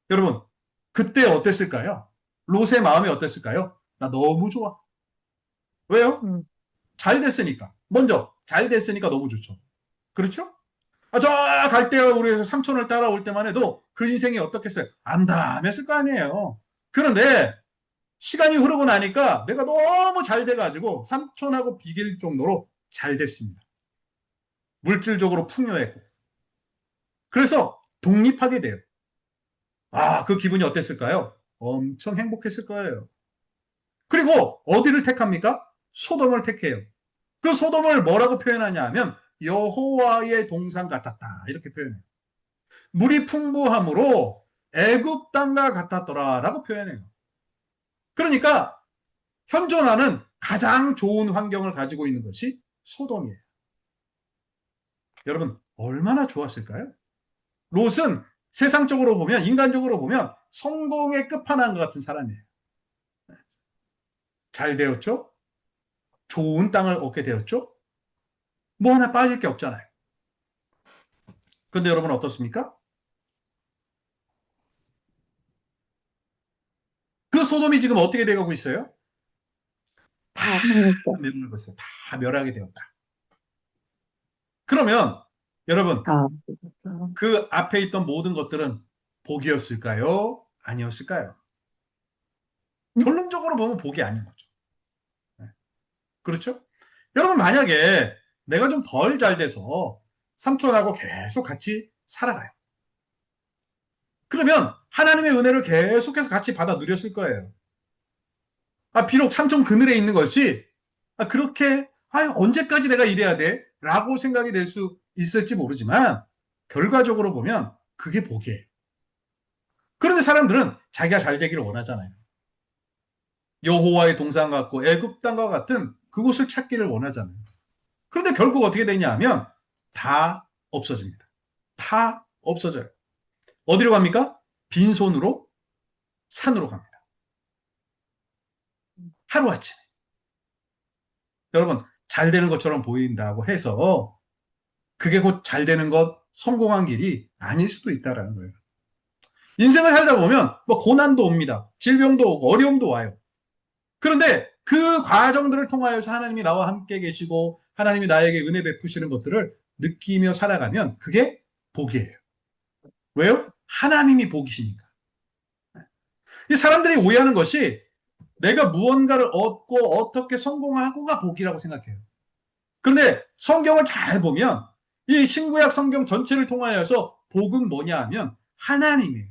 여러분, 그때 어땠을까요? 롯의 마음이 어땠을까요? 나 너무 좋아. 왜요? 잘 됐으니까. 먼저 잘 됐으니까 너무 좋죠. 그렇죠? 저 갈 때 우리 삼촌을 따라올 때만 해도 그 인생이 어떻겠어요? 암담했을 거 아니에요. 그런데 시간이 흐르고 나니까 내가 너무 잘 돼가지고 삼촌하고 비길 정도로 잘 됐습니다. 물질적으로 풍요했고. 그래서 독립하게 돼요. 그 기분이 어땠을까요? 엄청 행복했을 거예요. 그리고 어디를 택합니까? 소돔을 택해요. 그 소돔을 뭐라고 표현하냐 하면 여호와의 동산 같았다. 이렇게 표현해요. 물이 풍부함으로 애굽 땅과 같았더라라고 표현해요. 그러니까 현존하는 가장 좋은 환경을 가지고 있는 것이 소돔이에요. 여러분, 얼마나 좋았을까요? 롯은 세상적으로 보면, 인간적으로 보면 성공의 끝판왕 같은 사람이에요. 잘 되었죠? 좋은 땅을 얻게 되었죠? 뭐 하나 빠질 게 없잖아요. 근데 여러분 어떻습니까? 그 소돔이 지금 어떻게 되고 있어요? 다 멸망을 벌써 다 멸하게 되었다. 그러면 여러분, 그 앞에 있던 모든 것들은 복이었을까요? 아니었을까요? 결론적으로 보면 복이 아닌 거죠. 그렇죠? 여러분, 만약에 내가 좀 덜 잘 돼서 삼촌하고 계속 같이 살아가요. 그러면 하나님의 은혜를 계속해서 같이 받아 누렸을 거예요. 비록 삼촌 그늘에 있는 것이 그렇게 언제까지 내가 이래야 돼? 라고 생각이 될 수 있을지 모르지만 결과적으로 보면 그게 복이에요. 그런데 사람들은 자기가 잘 되기를 원하잖아요. 여호와의 동산 같고 애굽 땅과 같은 그곳을 찾기를 원하잖아요. 그런데 결국 어떻게 되냐 하면 다 없어집니다. 다 없어져요. 어디로 갑니까? 빈손으로 산으로 갑니다. 하루아침에. 여러분, 잘 되는 것처럼 보인다고 해서 그게 곧 잘 되는 것, 성공한 길이 아닐 수도 있다는 거예요. 인생을 살다 보면 고난도 옵니다. 질병도 오고 어려움도 와요. 그런데 그 과정들을 통하여서 하나님이 나와 함께 계시고 하나님이 나에게 은혜 베푸시는 것들을 느끼며 살아가면 그게 복이에요. 왜요? 하나님이 복이시니까. 이 사람들이 오해하는 것이 내가 무언가를 얻고 어떻게 성공하고가 복이라고 생각해요. 그런데 성경을 잘 보면 이 신구약 성경 전체를 통하여서 복은 뭐냐 하면 하나님이에요.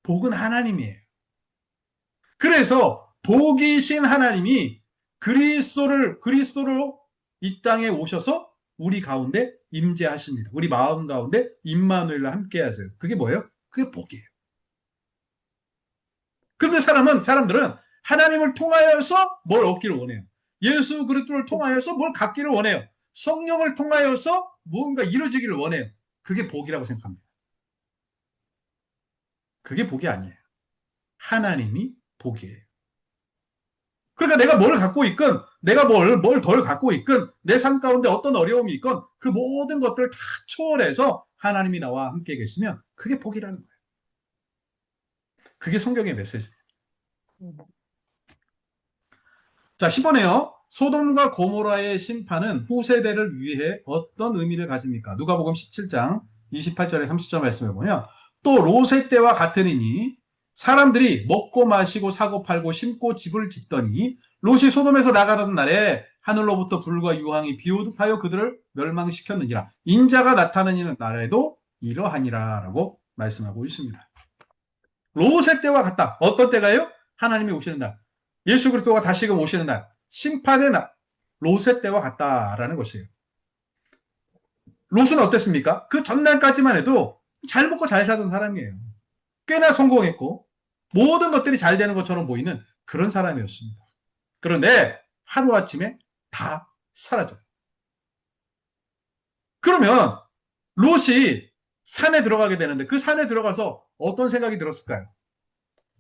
복은 하나님이에요. 그래서 복이신 하나님이 그리스도로 이 땅에 오셔서 우리 가운데 임재하십니다. 우리 마음 가운데 임마누엘과 함께 하세요. 그게 뭐예요? 그게 복이에요. 그런데 사람들은 하나님을 통하여서 뭘 얻기를 원해요. 예수 그리스도를 통하여서 뭘 갖기를 원해요. 성령을 통하여서 무언가 이루어지기를 원해요. 그게 복이라고 생각합니다. 그게 복이 아니에요. 하나님이 복이에요. 그러니까 내가 뭘 갖고 있건, 내가 뭘 덜 갖고 있건, 내 삶 가운데 어떤 어려움이 있건, 그 모든 것들을 다 초월해서 하나님이 나와 함께 계시면 그게 복이라는 거예요. 그게 성경의 메시지예요. 자, 10번에요. 소돔과 고모라의 심판은 후세대를 위해 어떤 의미를 가집니까? 누가복음 17장 28절에 30절 말씀을 보면 또 롯의 때와 같으니 사람들이 먹고 마시고 사고 팔고 심고 집을 짓더니 롯이 소돔에서 나가던 날에 하늘로부터 불과 유황이 비오듯하여 그들을 멸망시켰느니라. 인자가 나타나는 날에도 이러하니라 라고 말씀하고 있습니다. 롯의 때와 같다. 어떤 때가요? 하나님이 오시는 날. 예수 그리스도가 다시금 오시는 날. 심판의 날. 롯의 때와 같다라는 것이에요. 롯은 어땠습니까? 그 전날까지만 해도 잘 먹고 잘 사던 사람이에요. 꽤나 성공했고 모든 것들이 잘 되는 것처럼 보이는 그런 사람이었습니다. 그런데 하루아침에 다 사라져요. 그러면 롯이 산에 들어가게 되는데 그 산에 들어가서 어떤 생각이 들었을까요?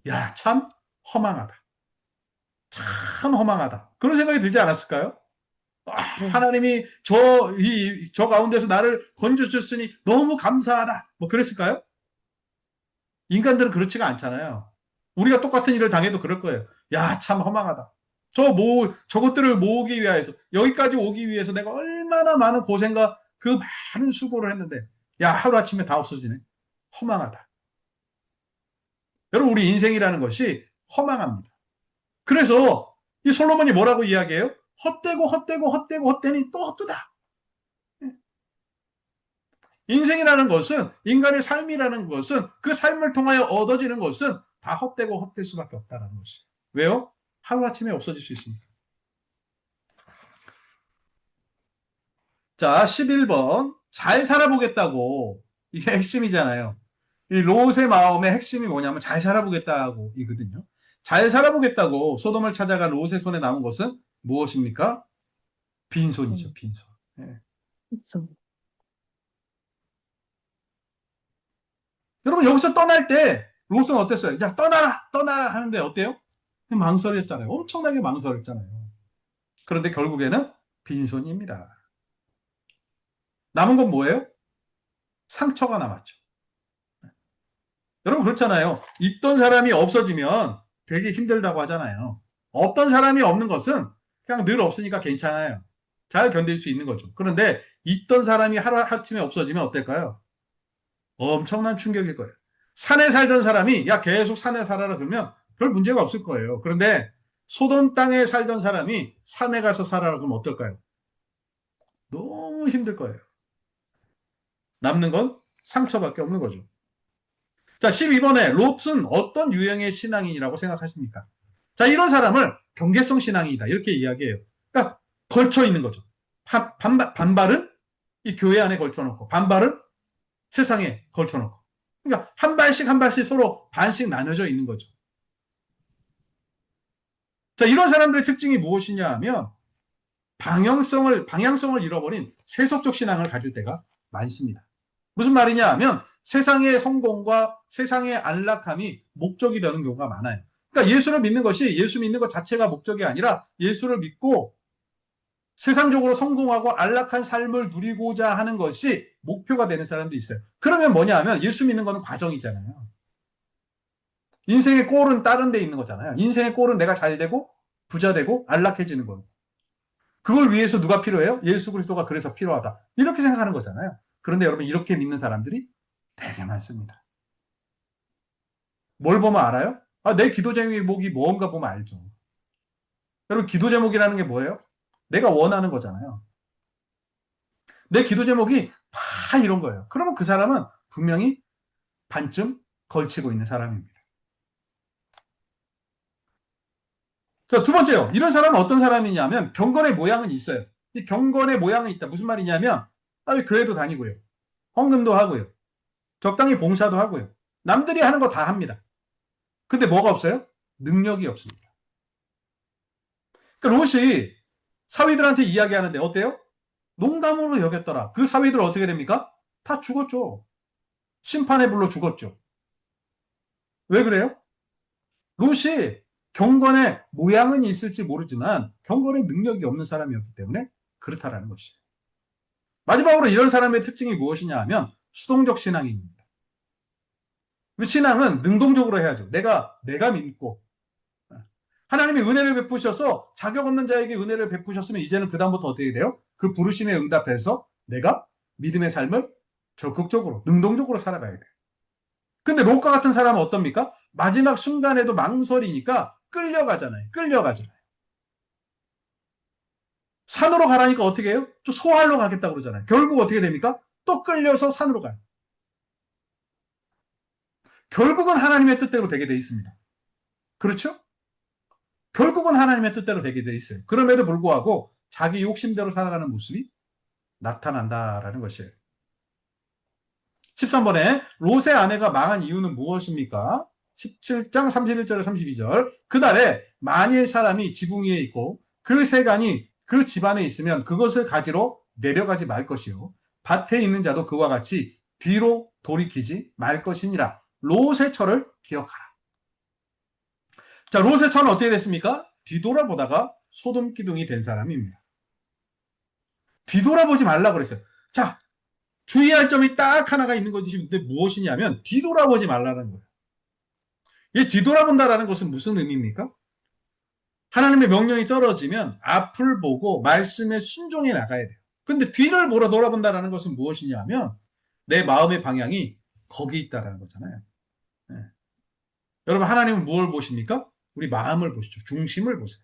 야, 참 허망하다. 참 허망하다. 그런 생각이 들지 않았을까요? 네. 하나님이 저 가운데서 나를 건져주셨으니 너무 감사하다. 뭐 그랬을까요? 인간들은 그렇지가 않잖아요. 우리가 똑같은 일을 당해도 그럴 거예요. 야, 참 허망하다. 저것들을 모으기 위해서, 여기까지 오기 위해서 내가 얼마나 많은 고생과 그 많은 수고를 했는데, 야, 하루아침에 다 없어지네. 허망하다. 여러분, 우리 인생이라는 것이 허망합니다. 그래서 이 솔로몬이 뭐라고 이야기해요? 헛되니 또 헛되다. 인생이라는 것은, 인간의 삶이라는 것은, 그 삶을 통하여 얻어지는 것은 다 헛되고 헛될 수밖에 없다는 것이에요. 왜요? 하루아침에 없어질 수 있으니까. 자, 11번. 잘 살아보겠다고. 이게 핵심이잖아요. 이 롯의 마음의 핵심이 뭐냐면 잘 살아보겠다고 이거든요. 잘 살아보겠다고 소돔을 찾아간 롯의 손에 남은 것은 무엇입니까? 빈손이죠, 빈손. 예. 그렇죠. 여러분, 여기서 떠날 때 롯은 어땠어요? 야, 떠나라 하는데 어때요? 망설였잖아요. 엄청나게 망설였잖아요. 그런데 결국에는 빈손입니다. 남은 건 뭐예요? 상처가 남았죠. 여러분, 그렇잖아요. 있던 사람이 없어지면 되게 힘들다고 하잖아요. 없던 사람이 없는 것은 그냥 늘 없으니까 괜찮아요. 잘 견딜 수 있는 거죠. 그런데 있던 사람이 하루아침에 없어지면 어떨까요? 엄청난 충격일 거예요. 산에 살던 사람이 야, 계속 산에 살아라 그러면 별 문제가 없을 거예요. 그런데 소돔 땅에 살던 사람이 산에 가서 살아라 그러면 어떨까요? 너무 힘들 거예요. 남는 건 상처밖에 없는 거죠. 자, 12번에 롯은 어떤 유형의 신앙인이라고 생각하십니까? 자, 이런 사람을 경계성 신앙이다 이렇게 이야기해요. 그러니까 걸쳐 있는 거죠. 반발은 이 교회 안에 걸쳐놓고 반발은 세상에 걸쳐놓고. 그러니까 한 발씩 서로 반씩 나눠져 있는 거죠. 자, 이런 사람들의 특징이 무엇이냐 하면 방향성을 잃어버린 세속적 신앙을 가질 때가 많습니다. 무슨 말이냐 하면 세상의 성공과 세상의 안락함이 목적이 되는 경우가 많아요. 그러니까 예수를 믿는 것이 예수 믿는 것 자체가 목적이 아니라 예수를 믿고 세상적으로 성공하고 안락한 삶을 누리고자 하는 것이 목표가 되는 사람도 있어요. 그러면 뭐냐 하면 예수 믿는 거는 과정이잖아요. 인생의 골은 다른 데 있는 거잖아요. 인생의 골은 내가 잘 되고 부자 되고 안락해지는 거예요. 그걸 위해서 누가 필요해요? 예수 그리스도가 그래서 필요하다. 이렇게 생각하는 거잖아요. 그런데 여러분, 이렇게 믿는 사람들이 되게 많습니다. 뭘 보면 알아요? 내 기도 제목이 뭔가 보면 알죠. 여러분, 기도 제목이라는 게 뭐예요? 내가 원하는 거잖아요. 내 기도 제목이 다 이런 거예요. 그러면 그 사람은 분명히 반쯤 걸치고 있는 사람입니다. 자, 두 번째요. 이런 사람은 어떤 사람이냐면 경건의 모양은 있어요. 이 경건의 모양은 있다. 무슨 말이냐면 교회도 다니고요. 헌금도 하고요. 적당히 봉사도 하고요. 남들이 하는 거 다 합니다. 근데 뭐가 없어요? 능력이 없습니다. 그러니까 롯이 사위들한테 이야기하는데 어때요? 농담으로 여겼더라. 그 사위들 어떻게 됩니까? 다 죽었죠. 심판에 불러 죽었죠. 왜 그래요? 롯이 경건의 모양은 있을지 모르지만 경건의 능력이 없는 사람이었기 때문에 그렇다라는 것이에요. 마지막으로 이런 사람의 특징이 무엇이냐 하면 수동적 신앙입니다. 신앙은 능동적으로 해야죠. 내가 믿고 하나님이 은혜를 베푸셔서 자격 없는 자에게 은혜를 베푸셨으면 이제는 그 다음부터 어떻게 돼요? 그 부르심에 응답해서 내가 믿음의 삶을 적극적으로 능동적으로 살아가야 돼요. 근데 롯과 같은 사람은 어떻습니까? 마지막 순간에도 망설이니까 끌려가잖아요. 산으로 가라니까 어떻게 해요? 저 소할로 가겠다고 그러잖아요. 결국 어떻게 됩니까? 또 끌려서 산으로 가요. 결국은 하나님의 뜻대로 되게 돼 있습니다. 그렇죠? 결국은 하나님의 뜻대로 되게 돼 있어요. 그럼에도 불구하고 자기 욕심대로 살아가는 모습이 나타난다라는 것이에요. 13번에 롯의 아내가 망한 이유는 무엇입니까? 17장 31절에 32절. 그날에 만일 사람이 지붕 위에 있고 그 세간이 그 집안에 있으면 그것을 가지러 내려가지 말 것이요. 밭에 있는 자도 그와 같이 뒤로 돌이키지 말 것이니라. 롯의 처를 기억하라. 자, 롯의 처는 어떻게 됐습니까? 뒤돌아보다가 소돔 기둥이 된 사람입니다. 뒤돌아보지 말라 그랬어요. 자, 주의할 점이 딱 하나가 있는 것인데 무엇이냐면 뒤돌아보지 말라는 거예요. 이 뒤돌아본다라는 것은 무슨 의미입니까? 하나님의 명령이 떨어지면 앞을 보고 말씀에 순종해 나가야 돼요. 근데 뒤를 보러 돌아본다라는 것은 무엇이냐면 내 마음의 방향이 거기 있다라는 거잖아요. 네. 여러분, 하나님은 무엇을 보십니까? 우리 마음을 보시죠. 중심을 보세요.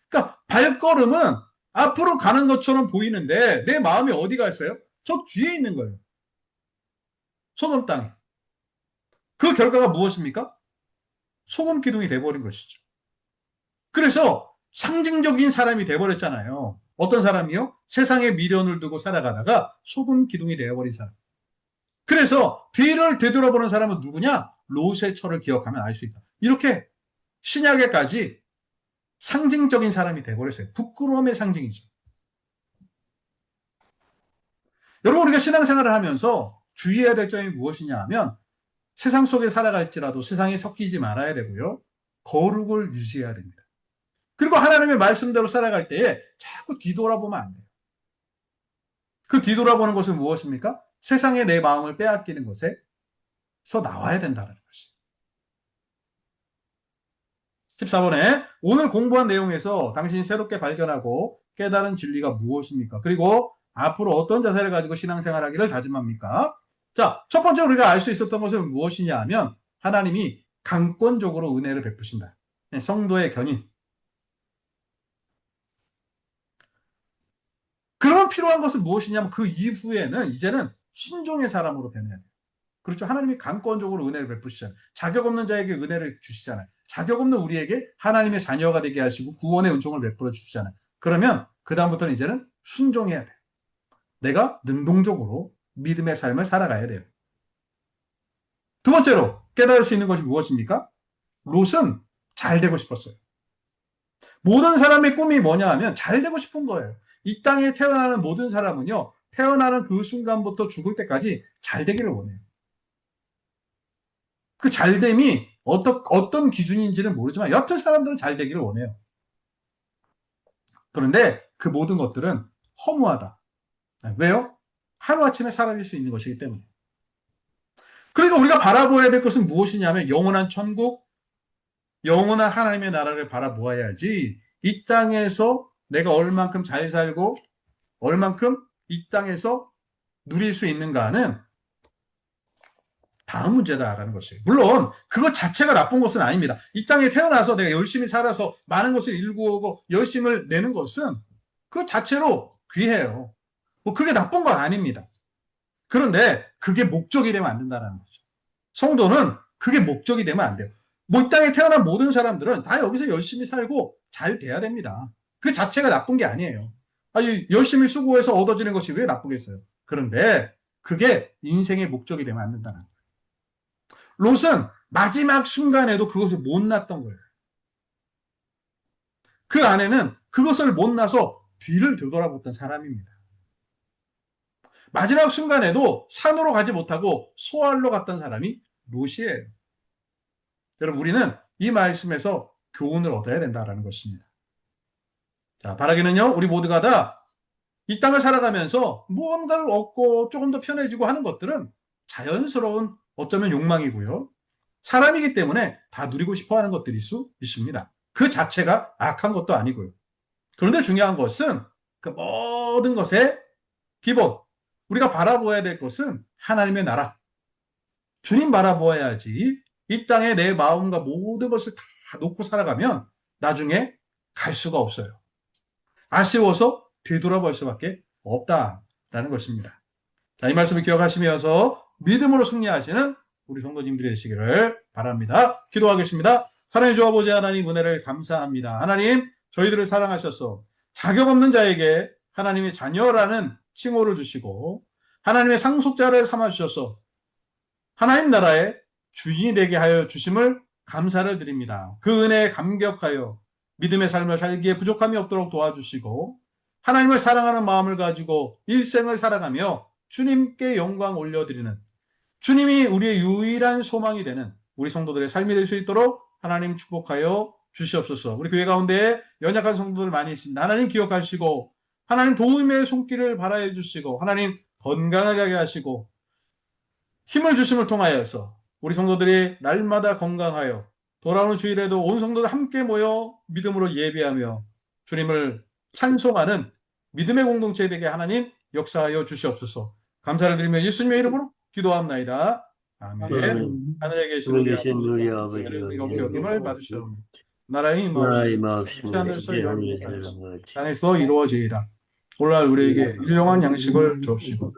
그러니까 발걸음은 앞으로 가는 것처럼 보이는데 내 마음이 어디가 있어요? 저 뒤에 있는 거예요. 소돔 땅에. 그 결과가 무엇입니까? 소금 기둥이 돼버린 것이죠. 그래서 상징적인 사람이 돼버렸잖아요. 어떤 사람이요? 세상에 미련을 두고 살아가다가 소금 기둥이 되어버린 사람. 그래서 뒤를 되돌아보는 사람은 누구냐? 롯의 철을 기억하면 알 수 있다. 이렇게 신약에까지 상징적인 사람이 돼버렸어요. 부끄러움의 상징이죠. 여러분, 우리가 신앙생활을 하면서 주의해야 될 점이 무엇이냐 하면 세상 속에 살아갈지라도 세상에 섞이지 말아야 되고요. 거룩을 유지해야 됩니다. 그리고 하나님의 말씀대로 살아갈 때에 자꾸 뒤돌아보면 안 돼요. 그 뒤돌아보는 것은 무엇입니까? 세상에 내 마음을 빼앗기는 것에서 나와야 된다는 것이. 14번에 오늘 공부한 내용에서 당신이 새롭게 발견하고 깨달은 진리가 무엇입니까? 그리고 앞으로 어떤 자세를 가지고 신앙생활하기를 다짐합니까? 자, 첫 번째 우리가 알 수 있었던 것은 무엇이냐 하면 하나님이 강권적으로 은혜를 베푸신다. 성도의 견인. 그러면 필요한 것은 무엇이냐면 그 이후에는 이제는 신종의 사람으로 변해야 돼요. 그렇죠. 하나님이 강권적으로 은혜를 베푸시잖아요. 자격 없는 자에게 은혜를 주시잖아요. 자격 없는 우리에게 하나님의 자녀가 되게 하시고 구원의 은총을 베풀어 주시잖아요. 그러면 그 다음부터는 이제는 순종해야 돼요. 내가 능동적으로 믿음의 삶을 살아가야 돼요. 두 번째로 깨달을 수 있는 것이 무엇입니까? 롯은 잘 되고 싶었어요. 모든 사람의 꿈이 뭐냐 하면 잘 되고 싶은 거예요. 이 땅에 태어나는 모든 사람은요, 태어나는 그 순간부터 죽을 때까지 잘 되기를 원해요. 그 잘됨이 어떤 기준인지는 모르지만 여튼 사람들은 잘 되기를 원해요. 그런데 그 모든 것들은 허무하다. 왜요? 하루아침에 사라질 수 있는 것이기 때문에. 그러니까 우리가 바라보아야 될 것은 무엇이냐면 영원한 천국, 영원한 하나님의 나라를 바라보아야지 이 땅에서 내가 얼만큼 잘 살고 얼만큼 이 땅에서 누릴 수 있는가는 다음 문제다라는 것이에요. 물론 그것 자체가 나쁜 것은 아닙니다. 이 땅에 태어나서 내가 열심히 살아서 많은 것을 일구고 열심을 내는 것은 그 자체로 귀해요. 뭐 그게 나쁜 건 아닙니다. 그런데 그게 목적이 되면 안 된다는 거죠. 성도는 그게 목적이 되면 안 돼요. 뭐 이 땅에 태어난 모든 사람들은 다 여기서 열심히 살고 잘 돼야 됩니다. 그 자체가 나쁜 게 아니에요. 아니, 열심히 수고해서 얻어지는 것이 왜 나쁘겠어요? 그런데 그게 인생의 목적이 되면 안 된다는 거예요. 롯은 마지막 순간에도 그것을 못 놨던 거예요. 그 아내는 그것을 못 나서 뒤를 되돌아봤던 사람입니다. 마지막 순간에도 산으로 가지 못하고 소알로 갔던 사람이 롯이에요. 여러분, 우리는 이 말씀에서 교훈을 얻어야 된다는 것입니다. 자, 바라기는요, 우리 모두가 다 이 땅을 살아가면서 무언가를 얻고 조금 더 편해지고 하는 것들은 자연스러운 어쩌면 욕망이고요. 사람이기 때문에 다 누리고 싶어 하는 것들일 수 있습니다. 그 자체가 악한 것도 아니고요. 그런데 중요한 것은 그 모든 것의 기본, 우리가 바라보아야 될 것은 하나님의 나라. 주님 바라보아야지 이 땅에 내 마음과 모든 것을 다 놓고 살아가면 나중에 갈 수가 없어요. 아쉬워서 뒤돌아볼 수밖에 없다라는 것입니다. 자, 이 말씀을 기억하시면서 믿음으로 승리하시는 우리 성도님들이 되시기를 바랍니다. 기도하겠습니다. 사랑해 주어 아버지 하나님, 은혜를 감사합니다. 하나님, 저희들을 사랑하셔서 자격 없는 자에게 하나님의 자녀라는 칭호를 주시고 하나님의 상속자를 삼아주셔서 하나님 나라의 주인이 되게 하여 주심을 감사를 드립니다. 그 은혜에 감격하여 믿음의 삶을 살기에 부족함이 없도록 도와주시고 하나님을 사랑하는 마음을 가지고 일생을 살아가며 주님께 영광 올려드리는, 주님이 우리의 유일한 소망이 되는 우리 성도들의 삶이 될 수 있도록 하나님 축복하여 주시옵소서. 우리 교회 가운데 연약한 성도들 많이 있습니다. 하나님 기억하시고 하나님 도움의 손길을 발하여 주시고 하나님 건강하게 하게 하시고 힘을 주심을 통하여서 우리 성도들이 날마다 건강하여 돌아오는 주일에도 온 성도들 함께 모여 믿음으로 예배하며 주님을 찬송하는 믿음의 공동체 되게 하나님 역사하여 주시옵소서. 감사를 드리며 예수님의 이름으로 기도합나이다. 아멘. 하늘에 계신 우리 아버지, 이름이 높게 여김을 받으시옵소서. 나라의 임하옵시고 하늘에서 이루어지이다. 땅에서 이루어지이다. 오늘날 우리에게 일용할 양식을 주옵시고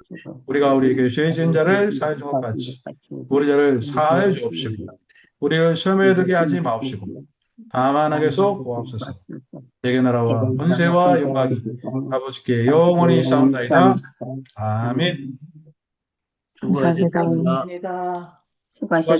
우리가 우리에게 죄 지은 자를 사하여 준 것 같이 우리 죄를 사하여 주옵시고 우리를 시험에 들게 하지 마옵시고 다만 악에서 구하옵소서. 대개 나라와 권세와 영광이 아버지께 영원히 있사옵나이다. 아멘. 감사합니다. 수고하셨습니다. 수고하셨습니다.